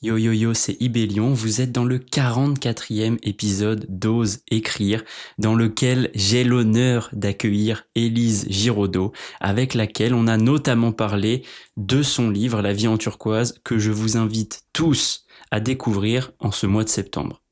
Yo yo yo, c'est Ibélion, vous êtes dans le 44e épisode d'Ose écrire, dans lequel j'ai l'honneur d'accueillir Élise Giraudot, avec laquelle on a notamment parlé de son livre La vie en turquoise, que je vous invite tous à découvrir en ce mois de septembre.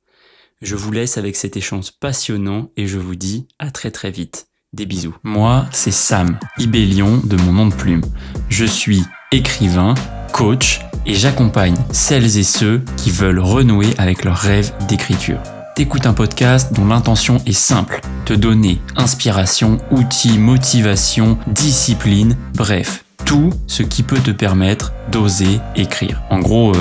Je vous laisse avec cet échange passionnant et je vous dis à très très vite. Des bisous. Moi, c'est Sam, Ibélion de mon nom de plume. Je suis écrivain, coach et j'accompagne celles et ceux qui veulent renouer avec leur rêve d'écriture. T'écoutes un podcast dont l'intention est simple, te donner inspiration, outils, motivation, discipline, bref, tout ce qui peut te permettre d'oser écrire. En gros,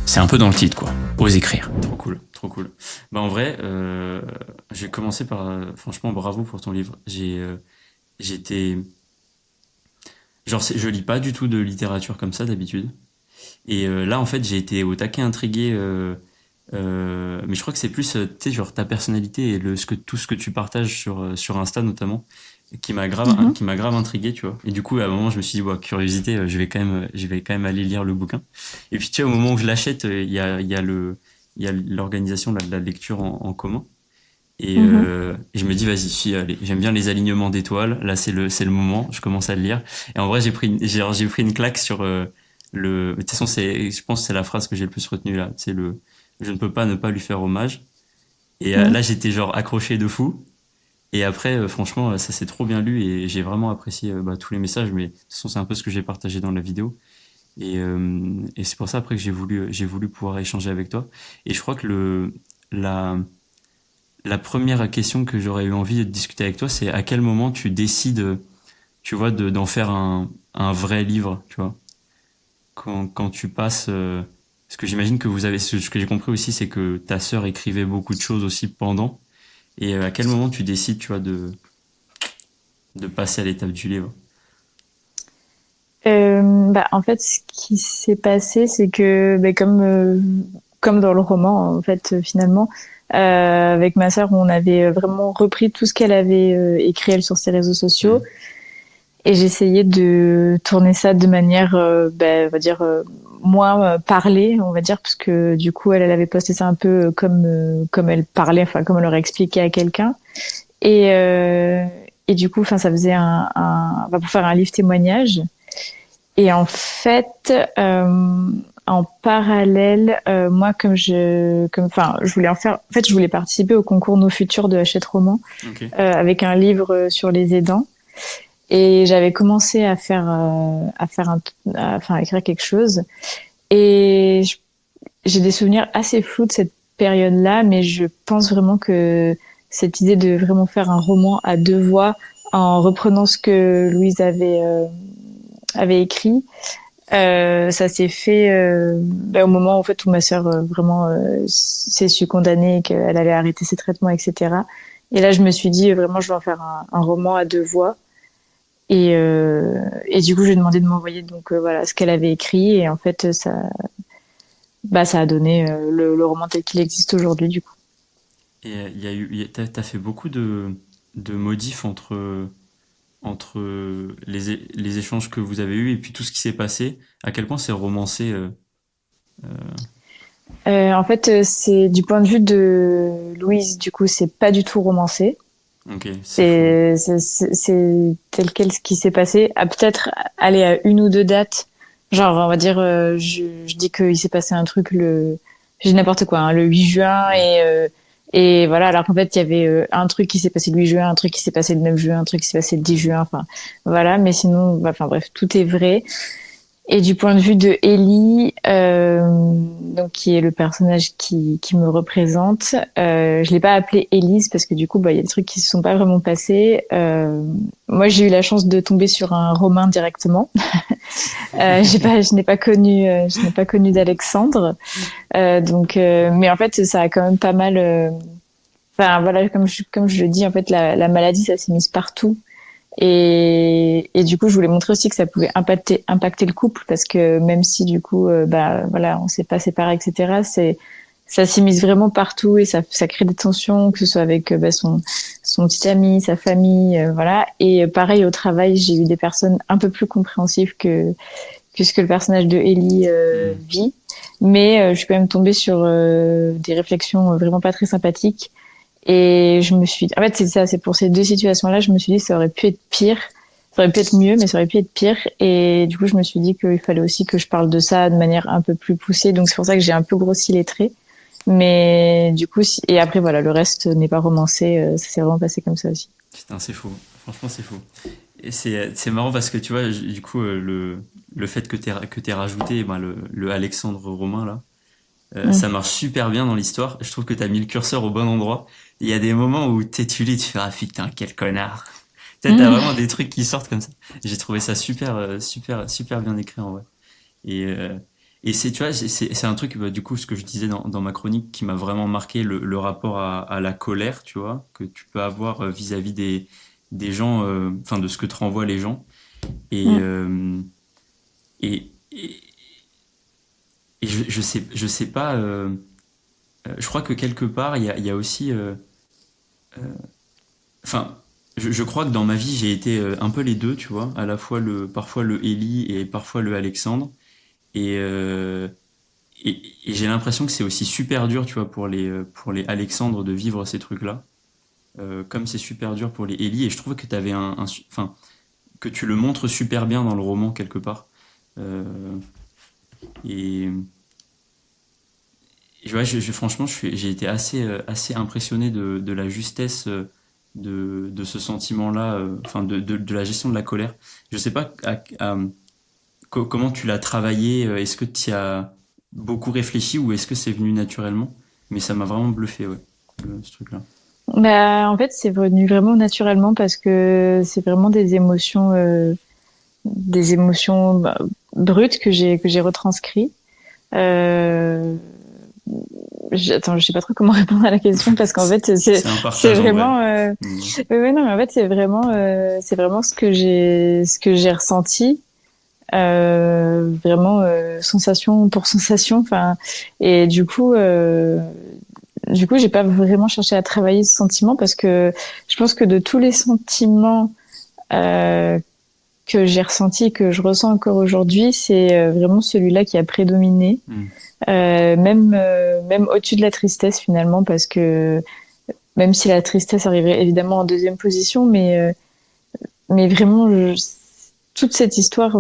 c'est un peu dans le titre quoi, ose écrire. Trop cool, trop cool. Bah en vrai, je vais commencer par, franchement, bravo pour ton livre. J'étais, genre, je lis pas du tout de littérature comme ça d'habitude. Et là, en fait, j'ai été au taquet intrigué. Mais je crois que c'est plus, tu sais, genre ta personnalité et tout ce que tu partages sur Insta notamment, Mhm. qui m'a grave intrigué, tu vois. Et du coup, à un moment, je me suis dit, ouais, curiosité, je vais quand même aller lire le bouquin. Et puis, tu vois, au moment où je l'achète, il y a l'organisation de la lecture en commun. Mhm. Et je me dis, vas-y, si, allez, j'aime bien les alignements d'étoiles. Là, c'est le moment. Je commence à le lire. Et en vrai, j'ai pris une claque sur de toute façon, je pense que c'est la phrase que j'ai le plus retenue là. C'est je ne peux pas ne pas lui faire hommage. Et Mhm. là, j'étais genre accroché de fou. Et après, franchement, ça s'est trop bien lu et j'ai vraiment apprécié tous les messages. Mais de toute façon, c'est un peu ce que j'ai partagé dans la vidéo. Et c'est pour ça après que j'ai voulu pouvoir échanger avec toi. Et je crois que la, la première question que j'aurais eu envie de discuter avec toi, c'est à quel moment tu décides, tu vois, d'en faire un vrai livre, tu vois, quand tu passes, parce que j'imagine que ce que j'ai compris aussi, c'est que ta sœur écrivait beaucoup de choses aussi pendant, et à quel moment tu décides, tu vois, de passer à l'étape du livre. En fait, ce qui s'est passé, c'est que, comme dans le roman, en fait, finalement, avec ma sœur, on avait vraiment repris tout ce qu'elle avait écrit elle sur ses réseaux sociaux, Hmm. et j'essayais de tourner ça de manière, on va dire, moins parlée, on va dire, parce que du coup, elle avait posté ça un peu comme elle parlait, enfin, comme elle aurait expliqué à quelqu'un. Et, euh, et du coup, enfin, ça faisait pour faire un livre témoignage. Et en fait, en parallèle, moi, je voulais je voulais participer au concours Nos Futurs de Hachette Roman Ok. avec un livre sur les aidants. Et j'avais commencé à écrire quelque chose. Et j'ai des souvenirs assez flous de cette période-là, mais je pense vraiment que cette idée de vraiment faire un roman à deux voix en reprenant ce que Louise avait écrit, ça s'est fait au moment en fait où ma sœur vraiment s'est su condamnée et qu'elle allait arrêter ses traitements, etc. Et là, je me suis dit vraiment, je vais en faire un roman à deux voix. Et du coup, je lui ai demandé de m'envoyer donc voilà ce qu'elle avait écrit. Et en fait, ça a donné le roman tel qu'il existe aujourd'hui, du coup. Et t'as fait beaucoup de modifs entre les échanges que vous avez eus et puis tout ce qui s'est passé. À quel point c'est romancé. Euh, En fait, c'est du point de vue de Louise, du coup, c'est pas du tout romancé. ok, c'est fou. C'est tel quel ce qui s'est passé. À peut-être aller à une ou deux dates. Genre, on va dire, je dis qu'il s'est passé un truc je dis n'importe quoi, hein, le 8 juin Ouais. et voilà. Alors qu'en fait, il y avait un truc qui s'est passé le 8 juin, un truc qui s'est passé le 9 juin, un truc qui s'est passé le 10 juin. Enfin, voilà. Mais sinon, enfin bref, tout est vrai. Et du point de vue de Ellie, donc qui est le personnage qui me représente, je l'ai pas appelée Élise parce que du coup, il y a des trucs qui se sont pas vraiment passés. Moi, j'ai eu la chance de tomber sur un Romain directement. Je n'ai pas connu d'Alexandre. Mais en fait, ça a quand même pas mal. Enfin voilà, comme je le dis, en fait, la maladie, ça s'est mise partout. Et du coup, je voulais montrer aussi que ça pouvait impacter le couple parce que même si du coup, voilà, on s'est pas séparés, etc. Ça s'immisce vraiment partout et ça crée des tensions, que ce soit avec son petit ami, sa famille, voilà. Et pareil au travail, j'ai eu des personnes un peu plus compréhensives puisque le personnage de Ellie vit. Mais je suis quand même tombée sur des réflexions vraiment pas très sympathiques. Et je me suis... En fait, c'est ça, c'est pour ces deux situations-là, je me suis dit que ça aurait pu être pire. Ça aurait pu être mieux, mais ça aurait pu être pire. Et du coup, je me suis dit qu'il fallait aussi que je parle de ça de manière un peu plus poussée. Donc, c'est pour ça que j'ai un peu grossi les traits. Mais du coup, et après, voilà, le reste n'est pas romancé. Ça s'est vraiment passé comme ça aussi. Putain, c'est faux. Franchement, c'est faux. Et c'est marrant parce que tu vois, du coup, le fait que t'aies rajouté ben, le Alexandre Romain, là, Mm. ça marche super bien dans l'histoire. Je trouve que t'as mis le curseur au bon endroit. Il y a des moments où tu lis, tu fais ah putain quel connard. Tu sais, t'as Mm. vraiment des trucs qui sortent comme ça. J'ai trouvé ça super bien écrit en vrai. Et et c'est tu vois c'est un truc bah, du coup ce que je disais dans ma chronique qui m'a vraiment marqué le rapport à la colère tu vois que tu peux avoir vis-à-vis des gens enfin de ce que te renvoient les gens et Mm. euh, et et je sais pas je crois que quelque part il y a aussi enfin je crois que dans ma vie j'ai été un peu les deux tu vois à la fois le parfois le Élie et parfois le Alexandre et et j'ai l'impression que c'est aussi super dur tu vois pour les Alexandre de vivre ces trucs là comme c'est super dur pour les Élie et je trouve que t'avais enfin que tu le montres super bien dans le roman quelque part euh, et Et ouais, franchement, j'ai été assez impressionné de la justesse de ce sentiment-là, enfin de la gestion de la colère. Je sais pas comment tu l'as travaillé, est-ce que tu y as beaucoup réfléchi ou est-ce que c'est venu naturellement? Mais ça m'a vraiment bluffé, ouais, ce truc-là. Bah, en fait, c'est venu vraiment naturellement parce que c'est vraiment des émotions bah, brutes que j'ai retranscrit. Euh, Attends, je sais pas trop comment répondre à la question parce qu'en fait, C'est un c'est partage en vrai. vraiment, Mm. ouais, non, mais en fait, c'est vraiment ce que j'ai ressenti, vraiment sensation pour sensation. Enfin, et du coup, j'ai pas vraiment cherché à travailler ce sentiment parce que je pense que de tous les sentiments euh, que j'ai ressentis, que je ressens encore aujourd'hui, c'est vraiment celui-là qui a prédominé. Mm. Même au-dessus de la tristesse finalement, parce que même si la tristesse arriverait évidemment en deuxième position, mais vraiment, toute cette histoire,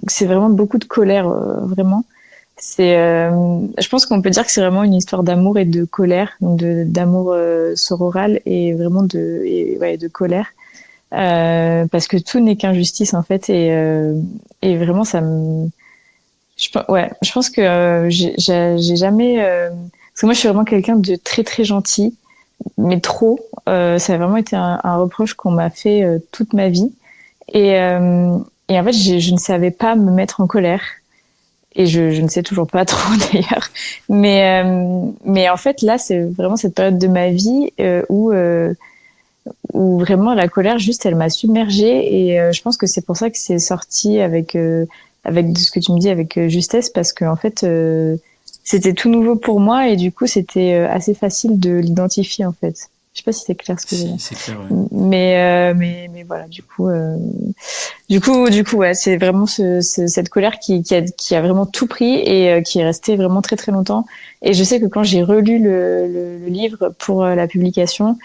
c'est vraiment beaucoup de colère, vraiment. Je pense qu'on peut dire que c'est vraiment une histoire d'amour et de colère, donc d'amour sororal et vraiment ouais, de colère, parce que tout n'est qu'injustice en fait, et vraiment ça me, ouais, je pense que j'ai jamais, parce que moi je suis vraiment quelqu'un de très très gentil, mais trop. Ça a vraiment été un reproche qu'on m'a fait toute ma vie. Et, euh, et en fait, je ne savais pas me mettre en colère. Et je ne sais toujours pas trop d'ailleurs. Mais en fait, là, c'est vraiment cette période de ma vie où vraiment la colère, juste, elle m'a submergée. Et je pense que c'est pour ça que c'est sorti avec ce que tu me dis, avec justesse, parce que en fait, c'était tout nouveau pour moi et du coup, c'était assez facile de l'identifier en fait. Je sais pas si c'est clair ce que je veux Si, dire. c'est clair, ouais. Mais voilà, du coup, ouais, c'est vraiment cette colère qui a vraiment tout pris et qui est restée vraiment très très longtemps. Et je sais que quand j'ai relu le livre pour la publication,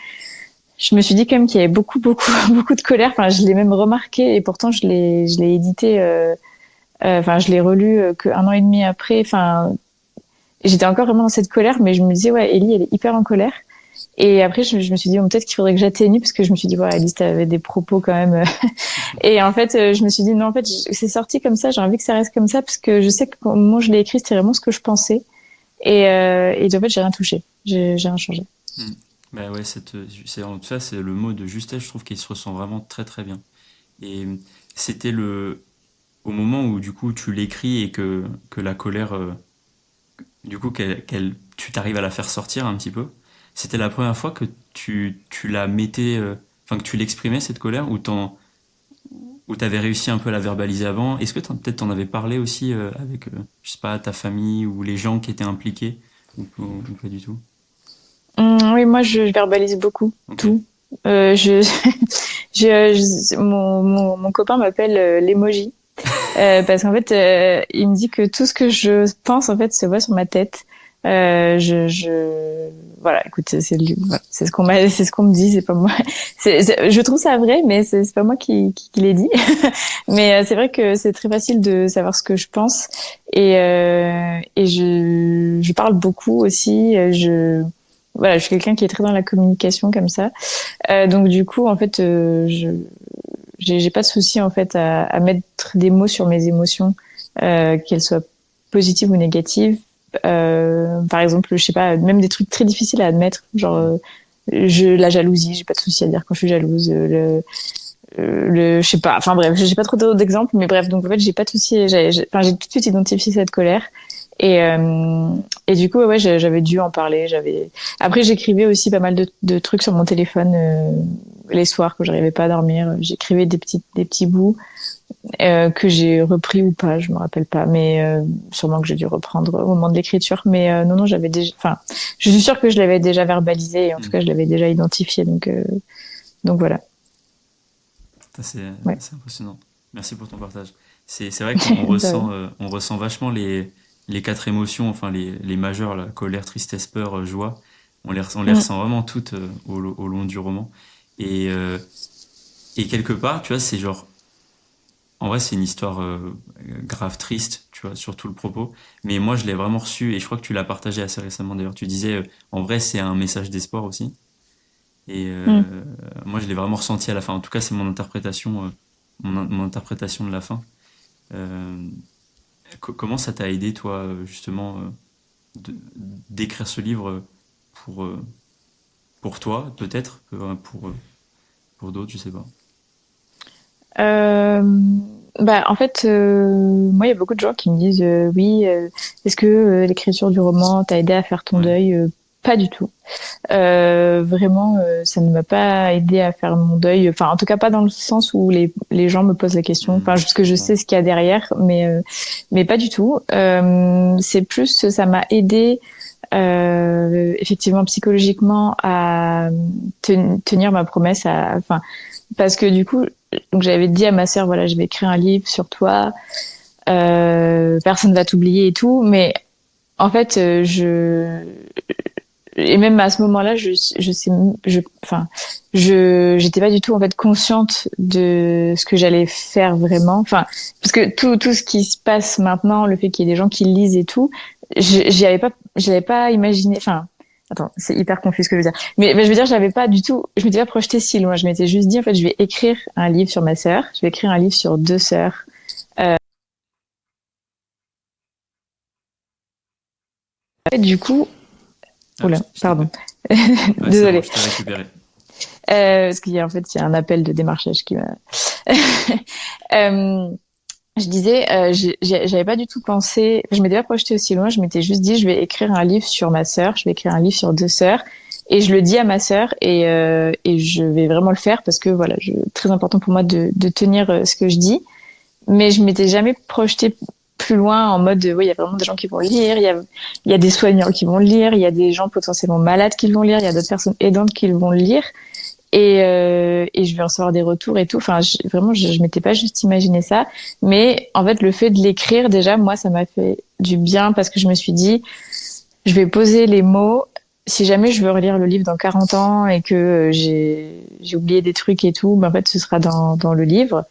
je me suis dit quand même qu'il y avait beaucoup de colère. Enfin, je l'ai même remarqué et pourtant je l'ai édité. Enfin, je l'ai relu qu'un an et demi après. Enfin, j'étais encore vraiment dans cette colère, mais je me disais ouais, Ellie, elle est hyper en colère. Et après, je me suis dit, bon, peut-être qu'il faudrait que j'atténue, parce que je me suis dit, voilà, Alice, t'avais des propos quand même. Et en fait, je me suis dit, non, en fait, c'est sorti comme ça, j'ai envie que ça reste comme ça, parce que je sais que quand moi je l'ai écrit, c'était vraiment ce que je pensais. Et en fait, j'ai rien touché, j'ai rien changé. Mm. Bah ouais, en tout cas, c'est le mot de justesse, je trouve qu'il se ressent vraiment très très bien. Et c'était au moment où du coup tu l'écris et que la colère, du coup tu t'arrives à la faire sortir un petit peu, c'était la première fois que tu la mettais, enfin que tu l'exprimais cette colère ou t'avais réussi un peu à la verbaliser avant. Est-ce que peut-être t'en avais parlé aussi avec, je sais pas, ta famille ou les gens qui étaient impliqués ou pas du tout? Oui, moi, je verbalise beaucoup, Ok. tout. Je, mon copain m'appelle l'emoji. Parce qu'en fait, il me dit que tout ce que je pense en fait se voit sur ma tête. Voilà, écoute, voilà, c'est ce qu'on me dit, c'est pas moi. Je trouve ça vrai, mais c'est pas moi qui l'ai dit. Mais c'est vrai que c'est très facile de savoir ce que je pense et je parle beaucoup aussi. Voilà, je suis quelqu'un qui est très dans la communication comme ça. Donc du coup, en fait, j'ai pas de souci en fait à mettre des mots sur mes émotions, qu'elles soient positives ou négatives. Par exemple, je sais pas, même des trucs très difficiles à admettre, genre la jalousie, j'ai pas de souci à dire quand je suis jalouse. Je sais pas, enfin bref, j'ai pas trop d'exemples, mais bref, donc en fait, j'ai pas de souci. Enfin, j'ai tout de suite identifié cette colère. Et, euh, et du coup, ouais, j'avais dû en parler. Après, j'écrivais aussi pas mal de trucs sur mon téléphone les soirs quand j'arrivais pas à dormir. J'écrivais des petits bouts que j'ai repris ou pas, je me rappelle pas, mais sûrement que j'ai dû reprendre au moment de l'écriture. Mais non, non, j'avais déjà, enfin, je suis sûre que je l'avais déjà verbalisé et en tout Mm. cas, je l'avais déjà identifié. Donc voilà. Ça, Ouais. c'est impressionnant. Merci pour ton partage. C'est vrai qu'on De rien. on ressent vachement les quatre émotions, enfin les majeures, la colère, tristesse, peur, joie. On les Mm. ressent vraiment toutes au long du roman. Et, euh, et quelque part, tu vois, c'est genre, en vrai, c'est une histoire grave triste, tu vois, sur tout le propos. Mais moi, je l'ai vraiment reçu et je crois que tu l'as partagé assez récemment d'ailleurs. Tu disais, en vrai, c'est un message d'espoir aussi. Et Mm. moi, je l'ai vraiment ressenti à la fin. En tout cas, c'est mon interprétation, mon interprétation de la fin. Euh, Comment ça t'a aidé, toi, justement, d'écrire ce livre pour, euh, pour toi, peut-être, pour d'autres, je sais pas. Euh, Bah, en fait, moi, il y a beaucoup de gens qui me disent oui, est-ce que l'écriture du roman t'a aidé à faire ton Ouais. deuil? Pas du tout. Vraiment, ça ne m'a pas aidé à faire mon deuil. Enfin, en tout cas, pas dans le sens où les gens me posent la question. Enfin, parce que Je je comprends. sais ce qu'il y a derrière, mais pas du tout. C'est plus, ça m'a aidé effectivement psychologiquement à tenir ma promesse. Enfin, parce que du coup, donc j'avais dit à ma sœur, voilà, je vais écrire un livre sur toi. Personne va t'oublier et tout, mais en fait, et même à ce moment-là, je sais, enfin, j'étais pas du tout en fait consciente de ce que j'allais faire vraiment. Enfin, parce que tout ce qui se passe maintenant, le fait qu'il y ait des gens qui le lisent et tout, j'avais pas imaginé. Enfin, attends, c'est hyper confus ce que je veux dire. Mais je veux dire, j'avais pas du tout, je m'étais pas projetée si loin. Je m'étais juste dit, en fait, je vais écrire un livre sur ma sœur, je vais écrire un livre sur deux sœurs. Et du coup, Ah, oula, je t'ai pardon, fait. Ouais, c'est bon, désolée. je t'ai récupéré. Parce qu'il y a un appel de démarchage qui m'a. Euh, je disais, j'avais pas du tout pensé, je m'étais pas projetée aussi loin, je m'étais juste dit, je vais écrire un livre sur ma sœur, je vais écrire un livre sur deux sœurs, et je le dis à ma sœur, et je vais vraiment le faire parce que voilà, très important pour moi de tenir ce que je dis, mais je m'étais jamais projetée plus loin en mode, oui, il y a vraiment des gens qui vont le lire, il y a des soignants qui vont le lire, il y a des gens potentiellement malades qui vont le lire, il y a d'autres personnes aidantes qui vont le lire, et je vais recevoir des retours et tout. Enfin, vraiment, je m'étais pas juste imaginé ça. Mais en fait, le fait de l'écrire, déjà, moi, ça m'a fait du bien parce que je me suis dit, je vais poser les mots. Si jamais je veux relire le livre dans 40 ans et que j'ai oublié des trucs et tout, ben en fait, ce sera dans le livre.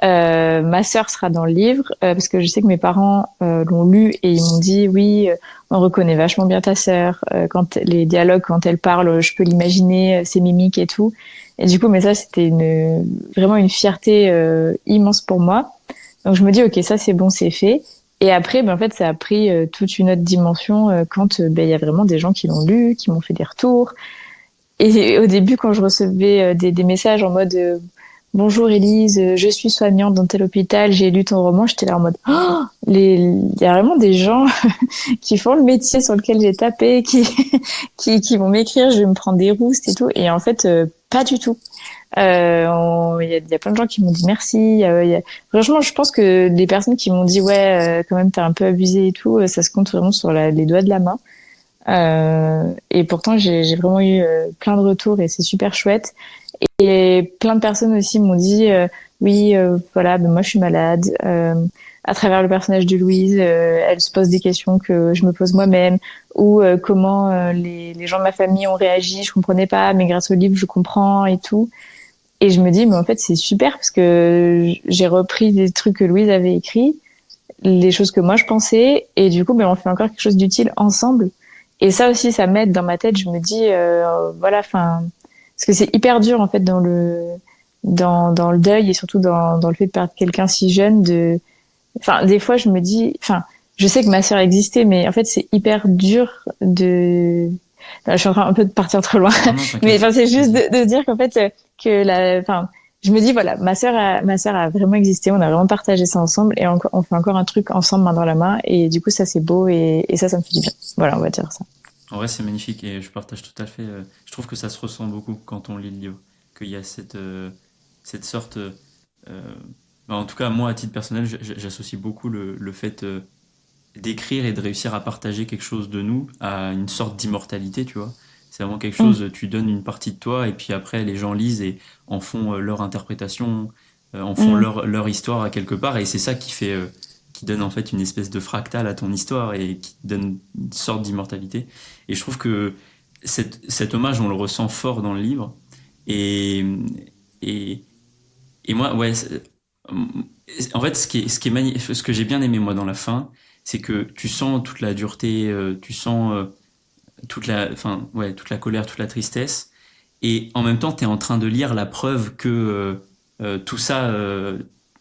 Ma sœur sera dans le livre parce que je sais que mes parents l'ont lu et ils m'ont dit oui, on reconnaît vachement bien ta sœur quand les dialogues quand elle parle, je peux l'imaginer, ses mimiques et tout. Et du coup, mais ça c'était vraiment une fierté immense pour moi. Donc je me dis ok, ça c'est bon, c'est fait. Et après, ben en fait, ça a pris toute une autre dimension quand ben il y a vraiment des gens qui l'ont lu, qui m'ont fait des retours. Et au début, quand je recevais des messages en mode Bonjour Élise, je suis soignante dans tel hôpital, j'ai lu ton roman, j'étais là en mode oh, il y a vraiment des gens qui font le métier sur lequel j'ai tapé, qui vont m'écrire, je vais me prendre des roustes et tout. Et en fait, pas du tout. Il y a plein de gens qui m'ont dit merci. Franchement, je pense que les personnes qui m'ont dit ouais, quand même, t'as un peu abusé et tout, ça se compte vraiment sur les doigts de la main. Et pourtant, j'ai vraiment eu plein de retours et c'est super chouette. Et plein de personnes aussi m'ont dit oui, voilà, ben moi je suis malade. À travers le personnage de Louise, elle se pose des questions que je me pose moi-même, ou comment les gens de ma famille ont réagi, je comprenais pas, mais grâce au livre je comprends et tout. Et je me dis, mais en fait c'est super parce que j'ai repris des trucs que Louise avait écrits, les choses que moi je pensais, et du coup, ben on fait encore quelque chose d'utile ensemble. Et ça aussi, ça m'aide dans ma tête. Je me dis, voilà, enfin, parce que c'est hyper dur en fait dans le deuil et surtout dans le fait de perdre quelqu'un si jeune. Enfin, des fois, je me dis, enfin, je sais que ma sœur existait, mais en fait, c'est hyper dur de. Là, je suis en train un peu de partir trop loin, Non, non, mais t'inquiète. enfin, c'est juste Vas-y. de se dire qu'en fait, enfin, je me dis voilà, ma sœur a vraiment existé, on a vraiment partagé ça ensemble et on fait encore un truc ensemble main dans la main et du coup, ça c'est beau et ça me fait du bien. Voilà, on va dire ça. En vrai, c'est magnifique et je partage tout à fait. Je trouve que ça se ressent beaucoup quand on lit le livre, qu'il y a cette sorte. Bah, en tout cas, moi, à titre personnel, j'associe beaucoup le fait d'écrire et de réussir à partager quelque chose de nous à une sorte d'immortalité, tu vois. C'est vraiment quelque Mm, chose, tu donnes une partie de toi et puis après, les gens lisent et en font leur interprétation, en font mm, leur histoire à quelque part et c'est ça qui fait. Qui donne en fait une espèce de fractal à ton histoire et qui donne une sorte d'immortalité. Et je trouve que cet hommage, on le ressent fort dans le livre. Et, et, et moi, ouais, en fait, ce que j'ai bien aimé moi dans la fin, c'est que tu sens toute la dureté, tu sens enfin, ouais, toute la colère, toute la tristesse, et en même temps, tu es en train de lire la preuve que tout ça,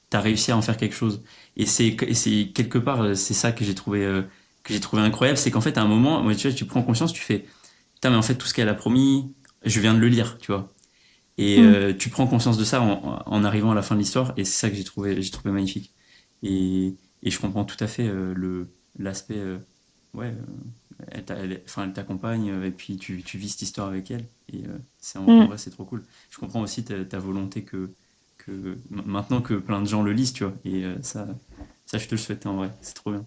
tu as réussi à en faire quelque chose. Et c'est quelque part, c'est ça que j'ai trouvé incroyable, c'est qu'en fait, à un moment, ouais, tu vois, tu prends conscience, tu fais, putain, mais en fait, tout ce qu'elle a promis, je viens de le lire, tu vois. Et mm. tu prends conscience de ça en arrivant à la fin de l'histoire, et c'est ça que j'ai trouvé magnifique. Et je comprends tout à fait l'aspect, ouais, enfin, elle t'accompagne, et puis tu vis cette histoire avec elle. Et en Mm. vrai, c'est trop cool. Je comprends aussi ta volonté maintenant que plein de gens le lisent, tu vois. Et ça, je te le souhaite en vrai. C'est trop bien.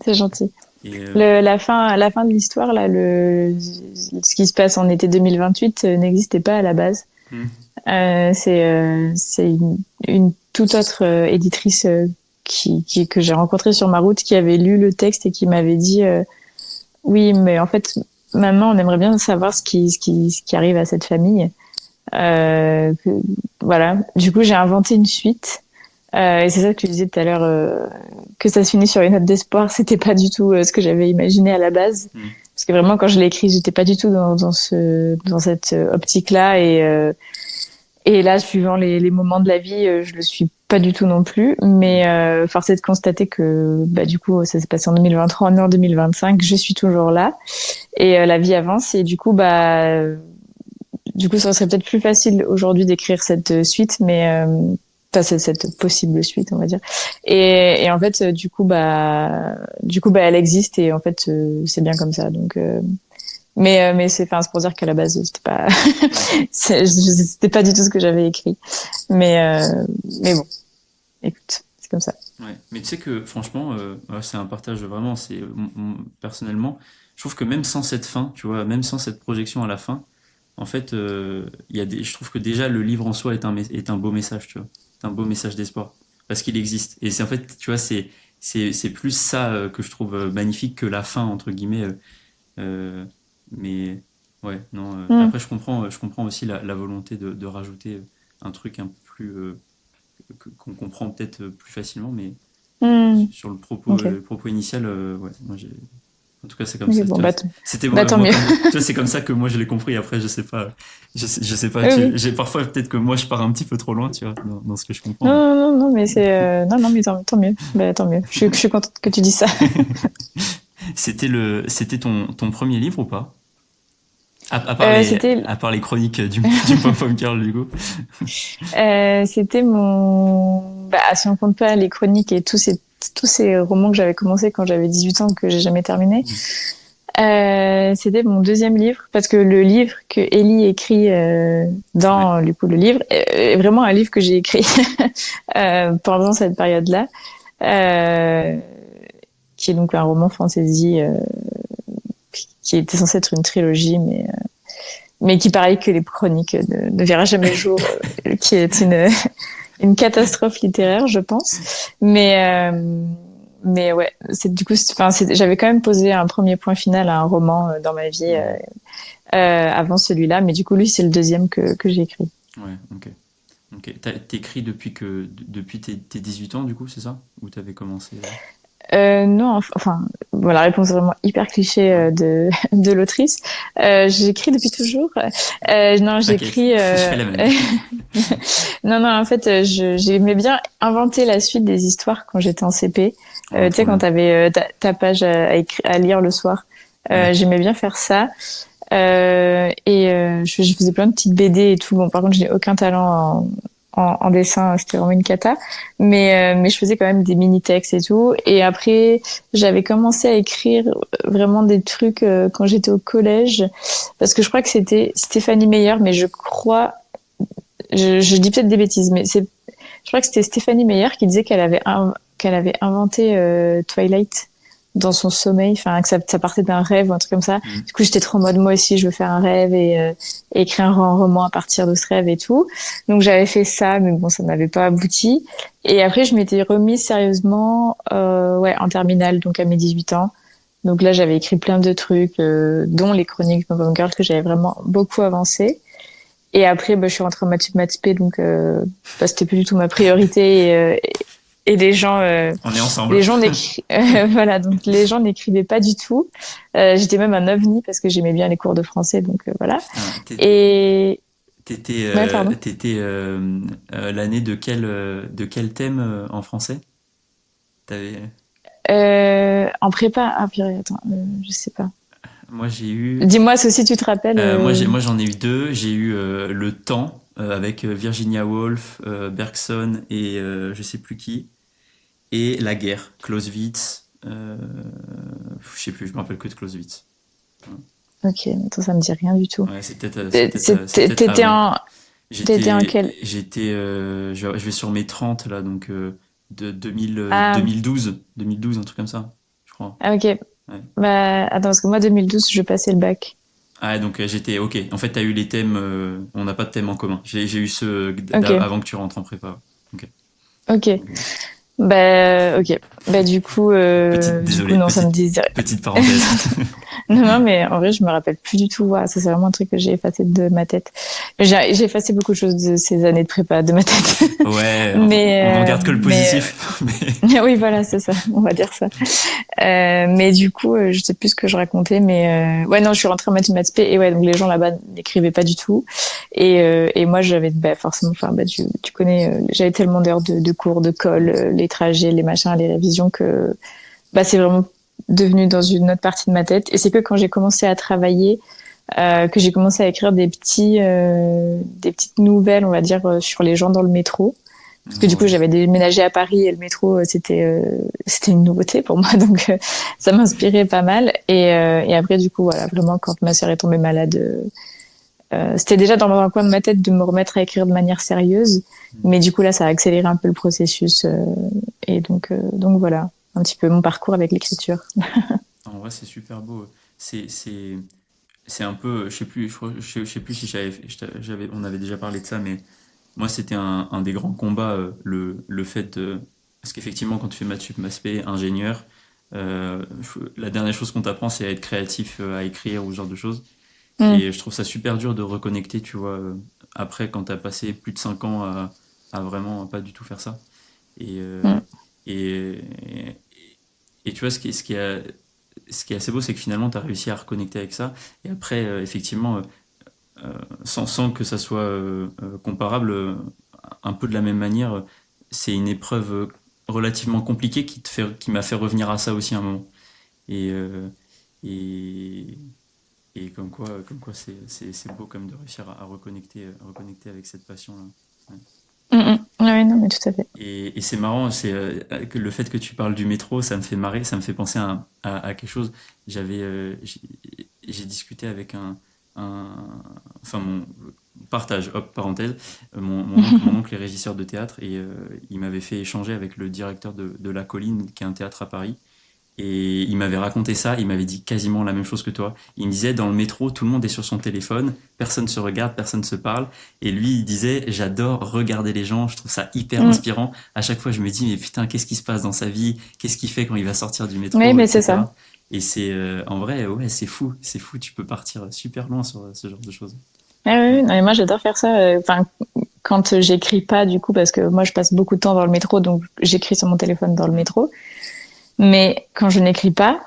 C'est gentil. Et La fin de l'histoire, là, ce qui se passe en été 2028 n'existait pas à la base. hmm, C'est une toute autre éditrice que j'ai rencontrée sur ma route qui avait lu le texte et qui m'avait dit oui, mais en fait, maman, on aimerait bien savoir ce qui arrive à cette famille. Voilà. Du coup, j'ai inventé une suite. Et c'est ça que tu disais tout à l'heure, que ça se finit sur une note d'espoir. C'était pas du tout ce que j'avais imaginé à la base. hmm, Parce que vraiment, quand je l'ai écrit, j'étais pas du tout dans cette optique-là. Et là, suivant les moments de la vie, je le suis pas du tout non plus. Mais force est de constater que, bah, du coup, ça s'est passé en 2023, on est en 2025, je suis toujours là. Et la vie avance. Et du coup, ça serait peut-être plus facile aujourd'hui d'écrire cette suite, mais enfin cette possible suite, on va dire. Et en fait, du coup, elle existe et en fait, c'est bien comme ça. Donc, mais enfin, c'est pour dire qu'à la base, c'était pas, c'était pas du tout ce que j'avais écrit. Mais bon, écoute, c'est comme ça. ouais. Mais tu sais que franchement, ouais, c'est un partage vraiment. Personnellement, je trouve que même sans cette fin, tu vois, même sans cette projection à la fin, en fait, je trouve que déjà le livre en soi est un beau message, tu vois. C'est un beau message d'espoir. Parce qu'il existe. Et c'est en fait, tu vois, c'est plus ça que je trouve magnifique que la fin, entre guillemets. Euh, mais ouais, non. Mm, Après, je comprends aussi la volonté de rajouter un truc un peu plus. Qu'on comprend peut-être plus facilement, mais mm, sur ok. le propos initial, ouais, moi j'ai. En tout cas, c'est comme Ok, ça. bon, Tu vois. bah, C'était bah, tant moi mieux. comme tu vois, c'est comme ça que moi je l'ai compris. Après, je sais pas. Oui, oui. J'ai parfois peut-être que moi je pars un petit peu trop loin, tu vois, dans ce que je comprends. Non, Mais non, non, non, mais non, non, mais tant mieux. Bah, tant mieux. Je suis contente que tu dises ça. c'était ton premier livre ou pas? À part les C'était, à part les chroniques du Pop-Up Girl du coup. c'était bah, si on compte pas les chroniques et tous ces romans que j'avais commencé quand j'avais 18 ans que j'ai jamais terminé, Mm. c'était mon deuxième livre parce que le livre que Ellie écrit Ouais. dans du coup le livre est vraiment un livre que j'ai écrit pendant cette période-là, euh, qui est donc un roman fantasy qui était censé être une trilogie, mais qui pareil que les chroniques ne verra jamais le jour, qui est une catastrophe littéraire, je pense. Mais, mais ouais, enfin, j'avais quand même posé un premier point final à un roman dans ma vie Mhm. avant celui-là. Mais du coup, lui, c'est le deuxième que j'ai écrit. Ouais, ok. Ok. T'écris depuis tes 18 ans, du coup, c'est ça? Ou t'avais commencé? Non, enfin, bon, la réponse est vraiment hyper cliché Ouais. de, de l'autrice. J'écris depuis toujours. Non, T'inquiète, j'écris. je fais la même. Non, non, en fait, j'aimais bien inventer la suite des histoires quand j'étais en CP. Oh, Tu sais, trop quand bien. t'avais ta page à lire le soir. Ouais. J'aimais bien faire ça. Je faisais plein de petites BD et tout. Bon, par contre, je n'ai aucun talent en dessin, c'était vraiment une cata. Mais je faisais quand même des mini-textes et tout. Et après, j'avais commencé à écrire vraiment des trucs quand j'étais au collège. Parce que je crois que c'était Stéphanie Meyer, mais je crois, je dis peut-être des bêtises, mais je crois que c'était Stéphanie Meyer qui disait qu'elle avait inventé Twilight dans son sommeil, enfin que ça partait d'un rêve ou un truc comme ça. Mhm. Du coup, j'étais trop en mode moi aussi, je veux faire un rêve et écrire un roman à partir de ce rêve et tout. Donc j'avais fait ça, mais bon, ça n'avait pas abouti. Et après, je m'étais remise sérieusement, ouais, en terminale, donc à mes 18 ans. Donc là, j'avais écrit plein de trucs, dont les chroniques de Bomb Girl que j'avais vraiment beaucoup avancé. Et après, bah, je suis rentrée en maths sup, maths spé, donc bah, c'était plus du tout ma priorité. Et On est ensemble. les gens voilà, donc les gens n'écrivaient pas du tout. J'étais même un ovni parce que j'aimais bien les cours de français, donc voilà. Putain, Et ouais, pardon. l'année de quel thème en français? T'avais... En prépa, ah purée, attends, je sais pas. Moi, j'ai eu... Dis-moi si tu te rappelles. moi, j'en ai eu deux. J'ai eu Le Temps avec Virginia Woolf, Bergson et je sais plus qui. Et La Guerre, Clausewitz. Je sais plus, je me rappelle que de Clausewitz. Ok, attends, ça me dit rien du tout. Ouais, c'est peut-être T'étais avant. en quel? Je vais sur mes 30 là, donc de Ah, 2012, un truc comme ça, je crois. ah, ok. Ouais. Bah, attends, parce que moi, 2012, je passais le bac. Ah, donc j'étais, ok. En fait, t'as eu les thèmes, on n'a pas de thème en commun. J'ai eu ceux Ok, avant que tu rentres en prépa. Ok. ok. Bah, ok. Bah, du coup, Désolé, non, ça me disait. petite parenthèse. Non, non, mais en vrai, je me rappelle plus du tout. Ouah, ça, c'est vraiment un truc que j'ai effacé de ma tête. J'ai effacé beaucoup de choses de ces années de prépa de ma tête. Ouais, on en garde que le Mais, positif. oui, voilà, c'est ça. On va dire ça. Mais du coup, je sais plus ce que je racontais, mais ouais, non, je suis rentrée en mathématiques spé et ouais, donc les gens là-bas n'écrivaient pas du tout. Et moi, j'avais bah, forcément, enfin, bah, tu connais, j'avais tellement d'heures de cours, de colle, les trajets, les machins, les révisions que bah, c'est vraiment devenu dans une autre partie de ma tête. Et c'est que quand j'ai commencé à travailler, que j'ai commencé à écrire des petites nouvelles, on va dire, sur les gens dans le métro. Parce que du coup, Ouais. j'avais déménagé à Paris et le métro, c'était une nouveauté pour moi, donc ça m'inspirait pas mal. Et après, du coup, voilà, vraiment, quand ma sœur est tombée malade, c'était déjà dans un coin de ma tête de me remettre à écrire de manière sérieuse, mais du coup là, ça a accéléré un peu le processus. Donc voilà, un petit peu mon parcours avec l'écriture. En vrai, c'est super beau. C'est, c'est, c'est un peu, je sais plus si on avait déjà parlé de ça, mais moi, c'était un des grands combats, le fait de, parce qu'effectivement, quand tu fais maths sup, maths spé, ingénieur, la dernière chose qu'on t'apprend, c'est à être créatif, à écrire ou ce genre de choses. Mm, Et je trouve ça super dur de reconnecter, tu vois, après, quand t'as passé plus de 5 ans à vraiment pas du tout faire ça. Et, mm, et, et tu vois, ce qui est assez beau, c'est que finalement, tu as réussi à reconnecter avec ça. Et après, effectivement, sans que ça soit comparable, un peu de la même manière, c'est une épreuve relativement compliquée qui m'a fait revenir à ça aussi un moment. Et, et, et comme quoi c'est beau comme de réussir à reconnecter avec cette passion-là. Ouais. mm, mm. Ouais, non, mais tout à fait. Et c'est marrant, que le fait que tu parles du métro, ça me fait marrer, ça me fait penser à quelque chose. J'ai discuté avec enfin mon partage, hop, parenthèse, mon oncle est régisseur de théâtre et il m'avait fait échanger avec le directeur de La Colline, qui est un théâtre à Paris. Et il m'avait raconté ça, il m'avait dit quasiment la même chose que toi. Il me disait, dans le métro, tout le monde est sur son téléphone, personne se regarde, personne se parle. Et lui, il disait, j'adore regarder les gens, je trouve ça hyper Mm. inspirant. À chaque fois, je me dis, mais putain, qu'est-ce qui se passe dans sa vie? Qu'est-ce qu'il fait quand il va sortir du Oui, métro, mais c'est ça. etc. Et c'est, en vrai, ouais, c'est fou, tu peux partir super loin sur ce genre de choses. Ouais, ouais, Ouais. ouais. Non, mais moi, j'adore faire ça. Enfin, quand j'écris pas, du coup, parce que moi, je passe beaucoup de temps dans le métro, donc j'écris sur mon téléphone dans le Mm. métro. Mais quand je n'écris pas,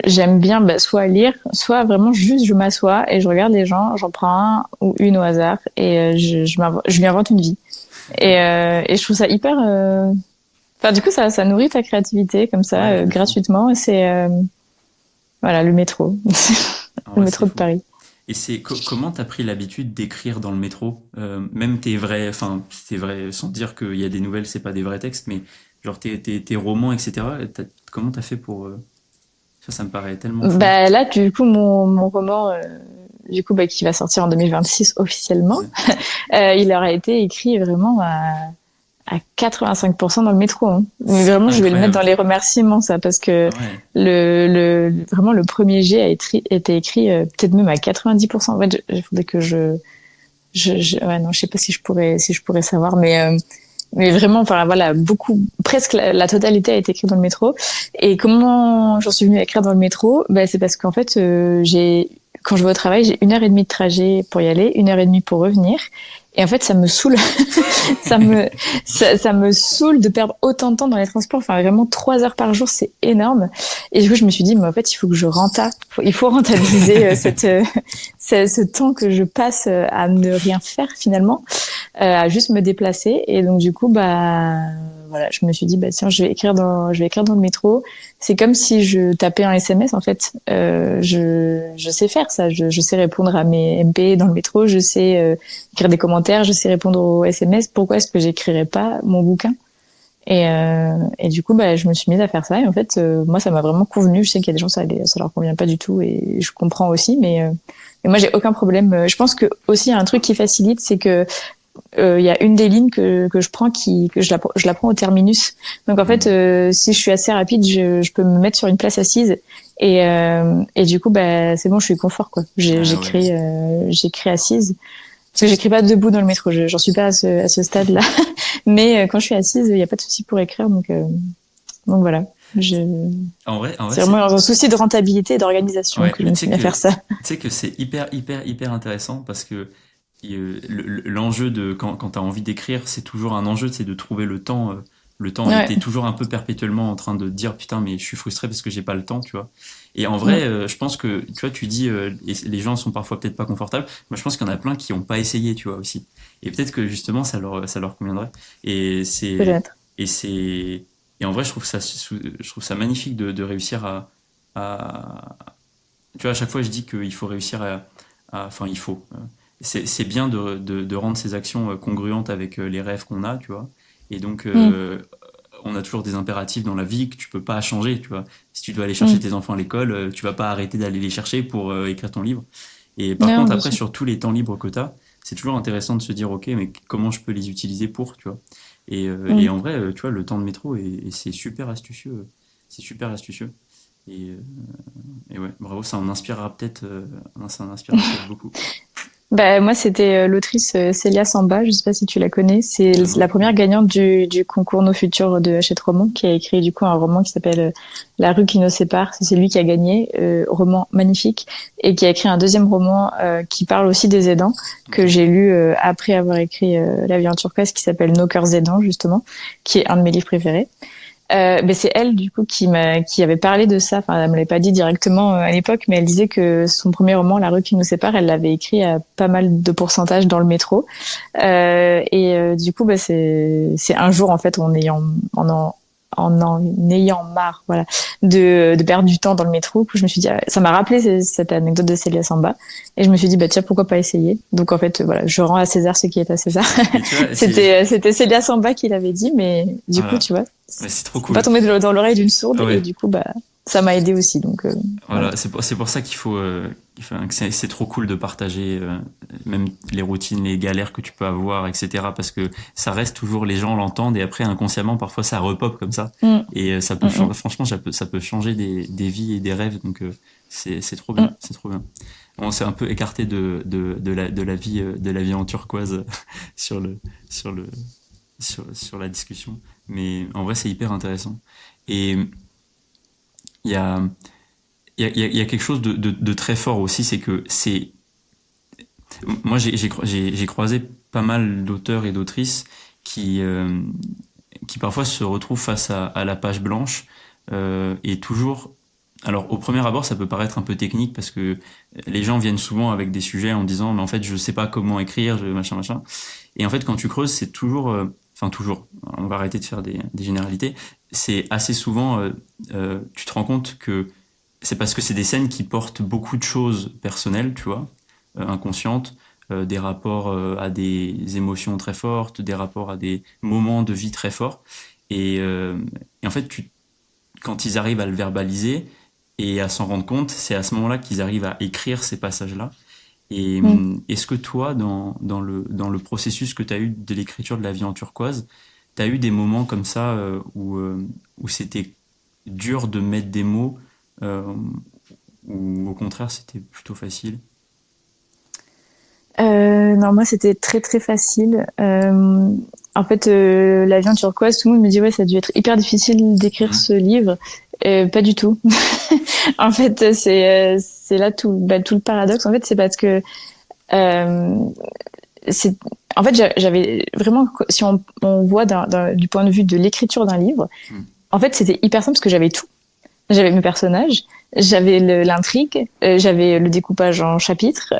j'aime bien bah, soit lire, soit vraiment juste je m'assois et je regarde les gens, j'en prends un ou une au hasard et je lui invente une vie. Et je trouve ça hyper. Enfin, du coup, ça nourrit ta créativité comme ça, Ouais, de fou. gratuitement. Et c'est voilà le métro, En le vrai, c'est métro de fou. Paris. Et c'est comment t'as pris l'habitude d'écrire dans le métro? Même tes vrais, enfin, c'est vrai, sans dire qu'il y a des nouvelles, c'est pas des vrais textes, mais genre tes romans, etc. Comment t'as fait pour ça me paraît tellement fou. Bah là, du coup, mon roman, du coup, bah, qui va sortir en 2026 officiellement, Ouais. il aura été écrit vraiment à 85% dans le métro. Hein. Mais C'est vraiment, je vais le mettre incroyable. dans les remerciements, ça, parce que Ouais. vraiment, le premier jet été écrit peut-être même à 90%. En fait, il faudrait que ouais, non, je sais pas si je pourrais savoir, mais vraiment, enfin voilà, beaucoup, presque la totalité a été écrite dans le métro. Et comment j'en suis venue à écrire dans le métro? Ben, c'est parce qu'en fait, quand je vais au travail, j'ai 1 heure et demie de trajet pour y aller, 1 heure et demie pour revenir. Et en fait, ça me saoule. ça me, ça me saoule de perdre autant de temps dans les transports. Enfin, vraiment 3 heures par jour, c'est énorme. Et du coup, je me suis dit, mais en fait, il faut que il faut rentabiliser ce temps que je passe à ne rien faire finalement, à juste me déplacer. Et donc, du coup, bah, voilà, je me suis dit, bah, tiens, je vais écrire dans le métro. C'est comme si je tapais un SMS, en fait. Je sais faire ça. Je sais répondre à mes MP dans le métro. Je sais écrire des commentaires. Je sais répondre aux SMS. Pourquoi est-ce que j'écrirais pas mon bouquin? Et du coup, bah, je me suis mise à faire ça. Et en fait, moi, ça m'a vraiment convenu. Je sais qu'il y a des gens, ça leur convient pas du tout. Et je comprends aussi. Mais moi, j'ai aucun problème. Je pense que aussi, il y a un truc qui facilite, c'est que il y a une des lignes que je prends que je la prends au terminus. Donc en fait, Hmm. si je suis assez rapide, je peux me mettre sur une place assise et du coup bah c'est bon, je suis confort quoi. Ah ouais. J'écris assise parce que j'écris pas debout dans le métro. J'en suis pas à ce stade-là, mais quand je suis assise, il y a pas de souci pour écrire donc voilà. En vrai, C'est vraiment un souci de rentabilité et d'organisation ouais, que je mais me suis mis à faire ça. tu sais que c'est hyper intéressant parce que l'enjeu de quand t'as envie d'écrire, c'est toujours un enjeu, c'est de trouver le temps. Le temps, et Ouais. t'es toujours un peu perpétuellement en train de te dire putain, mais je suis frustré parce que j'ai pas le temps, tu vois. Et en Mm. vrai, je pense que tu vois, tu dis et les gens sont parfois peut-être pas confortables. Moi, je pense qu'il y en a plein qui ont pas essayé, tu vois aussi. Et peut-être que justement, ça leur conviendrait. Et c'est Peut-être. et c'est et en vrai, je trouve ça magnifique de réussir à tu vois, à chaque fois, je dis qu'il faut réussir enfin, il faut. C'est bien de rendre ses actions congruentes avec les rêves qu'on a, tu vois. Et donc, Mm. on a toujours des impératifs dans la vie que tu peux pas changer, tu vois. Si tu dois aller chercher Mm. tes enfants à l'école, tu vas pas arrêter d'aller les chercher pour écrire ton livre. Et par Non, contre, bien après, sûr. sur tous les temps libres que tu as, c'est toujours intéressant de se dire, ok, mais comment je peux les utiliser pour, tu vois. Et Mm. en vrai, tu vois, le temps de métro, c'est super astucieux. C'est super astucieux. Et, euh, et ouais, bravo, ça en inspirera peut-être beaucoup. Bah, moi, c'était l'autrice Célia Samba, je sais pas si tu la connais. C'est Ah la non. première gagnante du concours Nos Futurs de Hachette Roman, qui a écrit du coup un roman qui s'appelle La rue qui nous sépare. C'est lui qui a gagné, roman magnifique, et qui a écrit un deuxième roman qui parle aussi des aidants, que Ok. j'ai lu après avoir écrit La vie en turquoise, qui s'appelle Nos cœurs aidants, justement, qui est un de mes livres préférés. Mais c'est elle du coup qui avait parlé de ça. Enfin, elle me l'avait pas dit directement à l'époque, mais elle disait que son premier roman, La rue qui nous sépare, elle l'avait écrit à pas mal de pourcentage dans le métro. Du coup, bah, c'est un jour en fait en ayant marre, voilà, de perdre du temps dans le métro, que je me suis dit, ça m'a rappelé cette anecdote de Célia Samba, et je me suis dit, bah tiens, pourquoi pas essayer. Donc en fait, voilà, je rends à César ce qui est à César. Mais tu vois, c'est C'était Célia Samba qui l'avait dit, mais du coup, voilà. tu vois, Mais c'est trop c'est pas cool. tombé dans l'oreille d'une sourde, et Ouais. du coup, bah, ça m'a aidé aussi. Donc voilà. Voilà, c'est pour ça que c'est trop cool de partager même les routines, les galères que tu peux avoir, etc. Parce que ça reste toujours, les gens l'entendent et après inconsciemment parfois ça repop comme ça Mm, et ça peut mm, mm, franchement ça peut changer des vies et des rêves. Donc c'est trop bien, mm. c'est trop bien. On s'est un peu écarté de la vie en turquoise sur le sur le sur la discussion, mais en vrai c'est hyper intéressant. Et il y a il y a quelque chose de très fort aussi, c'est que c'est moi j'ai croisé pas mal d'auteurs et d'autrices qui qui parfois se retrouvent face à la page blanche et toujours. Alors au premier abord, ça peut paraître un peu technique parce que les gens viennent souvent avec des sujets en disant mais en fait je sais pas comment écrire, machin machin. Et en fait quand tu creuses, c'est toujours, enfin toujours, on va arrêter de faire des généralités. C'est assez souvent, tu te rends compte que c'est parce que c'est des scènes qui portent beaucoup de choses personnelles, tu vois, inconscientes, des rapports à des émotions très fortes, des rapports à des moments de vie très forts. Et en fait, quand ils arrivent à le verbaliser et à s'en rendre compte, c'est à ce moment-là qu'ils arrivent à écrire ces passages-là. Et Mm. est-ce que toi, dans le processus que tu as eu de l'écriture de La vie en turquoise, tu as eu des moments comme ça où c'était dur de mettre des mots euh, ou au contraire c'était plutôt facile? Non, moi c'était très très facile. En fait, La vie en turquoise, tout le monde me dit ouais, ça a dû être hyper difficile d'écrire Mhm. ce livre. Pas du tout. En fait, c'est là tout le paradoxe. En fait, c'est parce que euh, c'est en fait j'avais vraiment, si on voit du point de vue de l'écriture d'un livre, Mhm. en fait c'était hyper simple parce que j'avais tout. J'avais mes personnages, j'avais l'intrigue, j'avais le découpage en chapitres.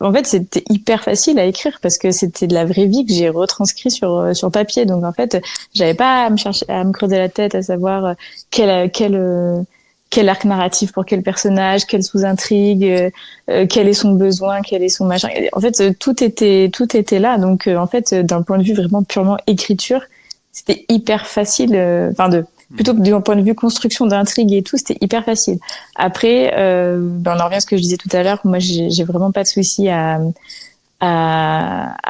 En fait, c'était hyper facile à écrire parce que c'était de la vraie vie que j'ai retranscrit sur papier. Donc en fait, j'avais pas à me chercher, à me creuser la tête, à savoir quel arc narratif pour quel personnage, quelle sous-intrigue, quel est son besoin, quel est son machin. En fait, tout était là. Donc en fait, d'un point de vue vraiment purement écriture, c'était hyper facile. Enfin de plutôt que d'un point de vue construction d'intrigue et tout, c'était hyper facile. Après, on en revient à ce que je disais tout à l'heure. Moi, j'ai vraiment pas de souci à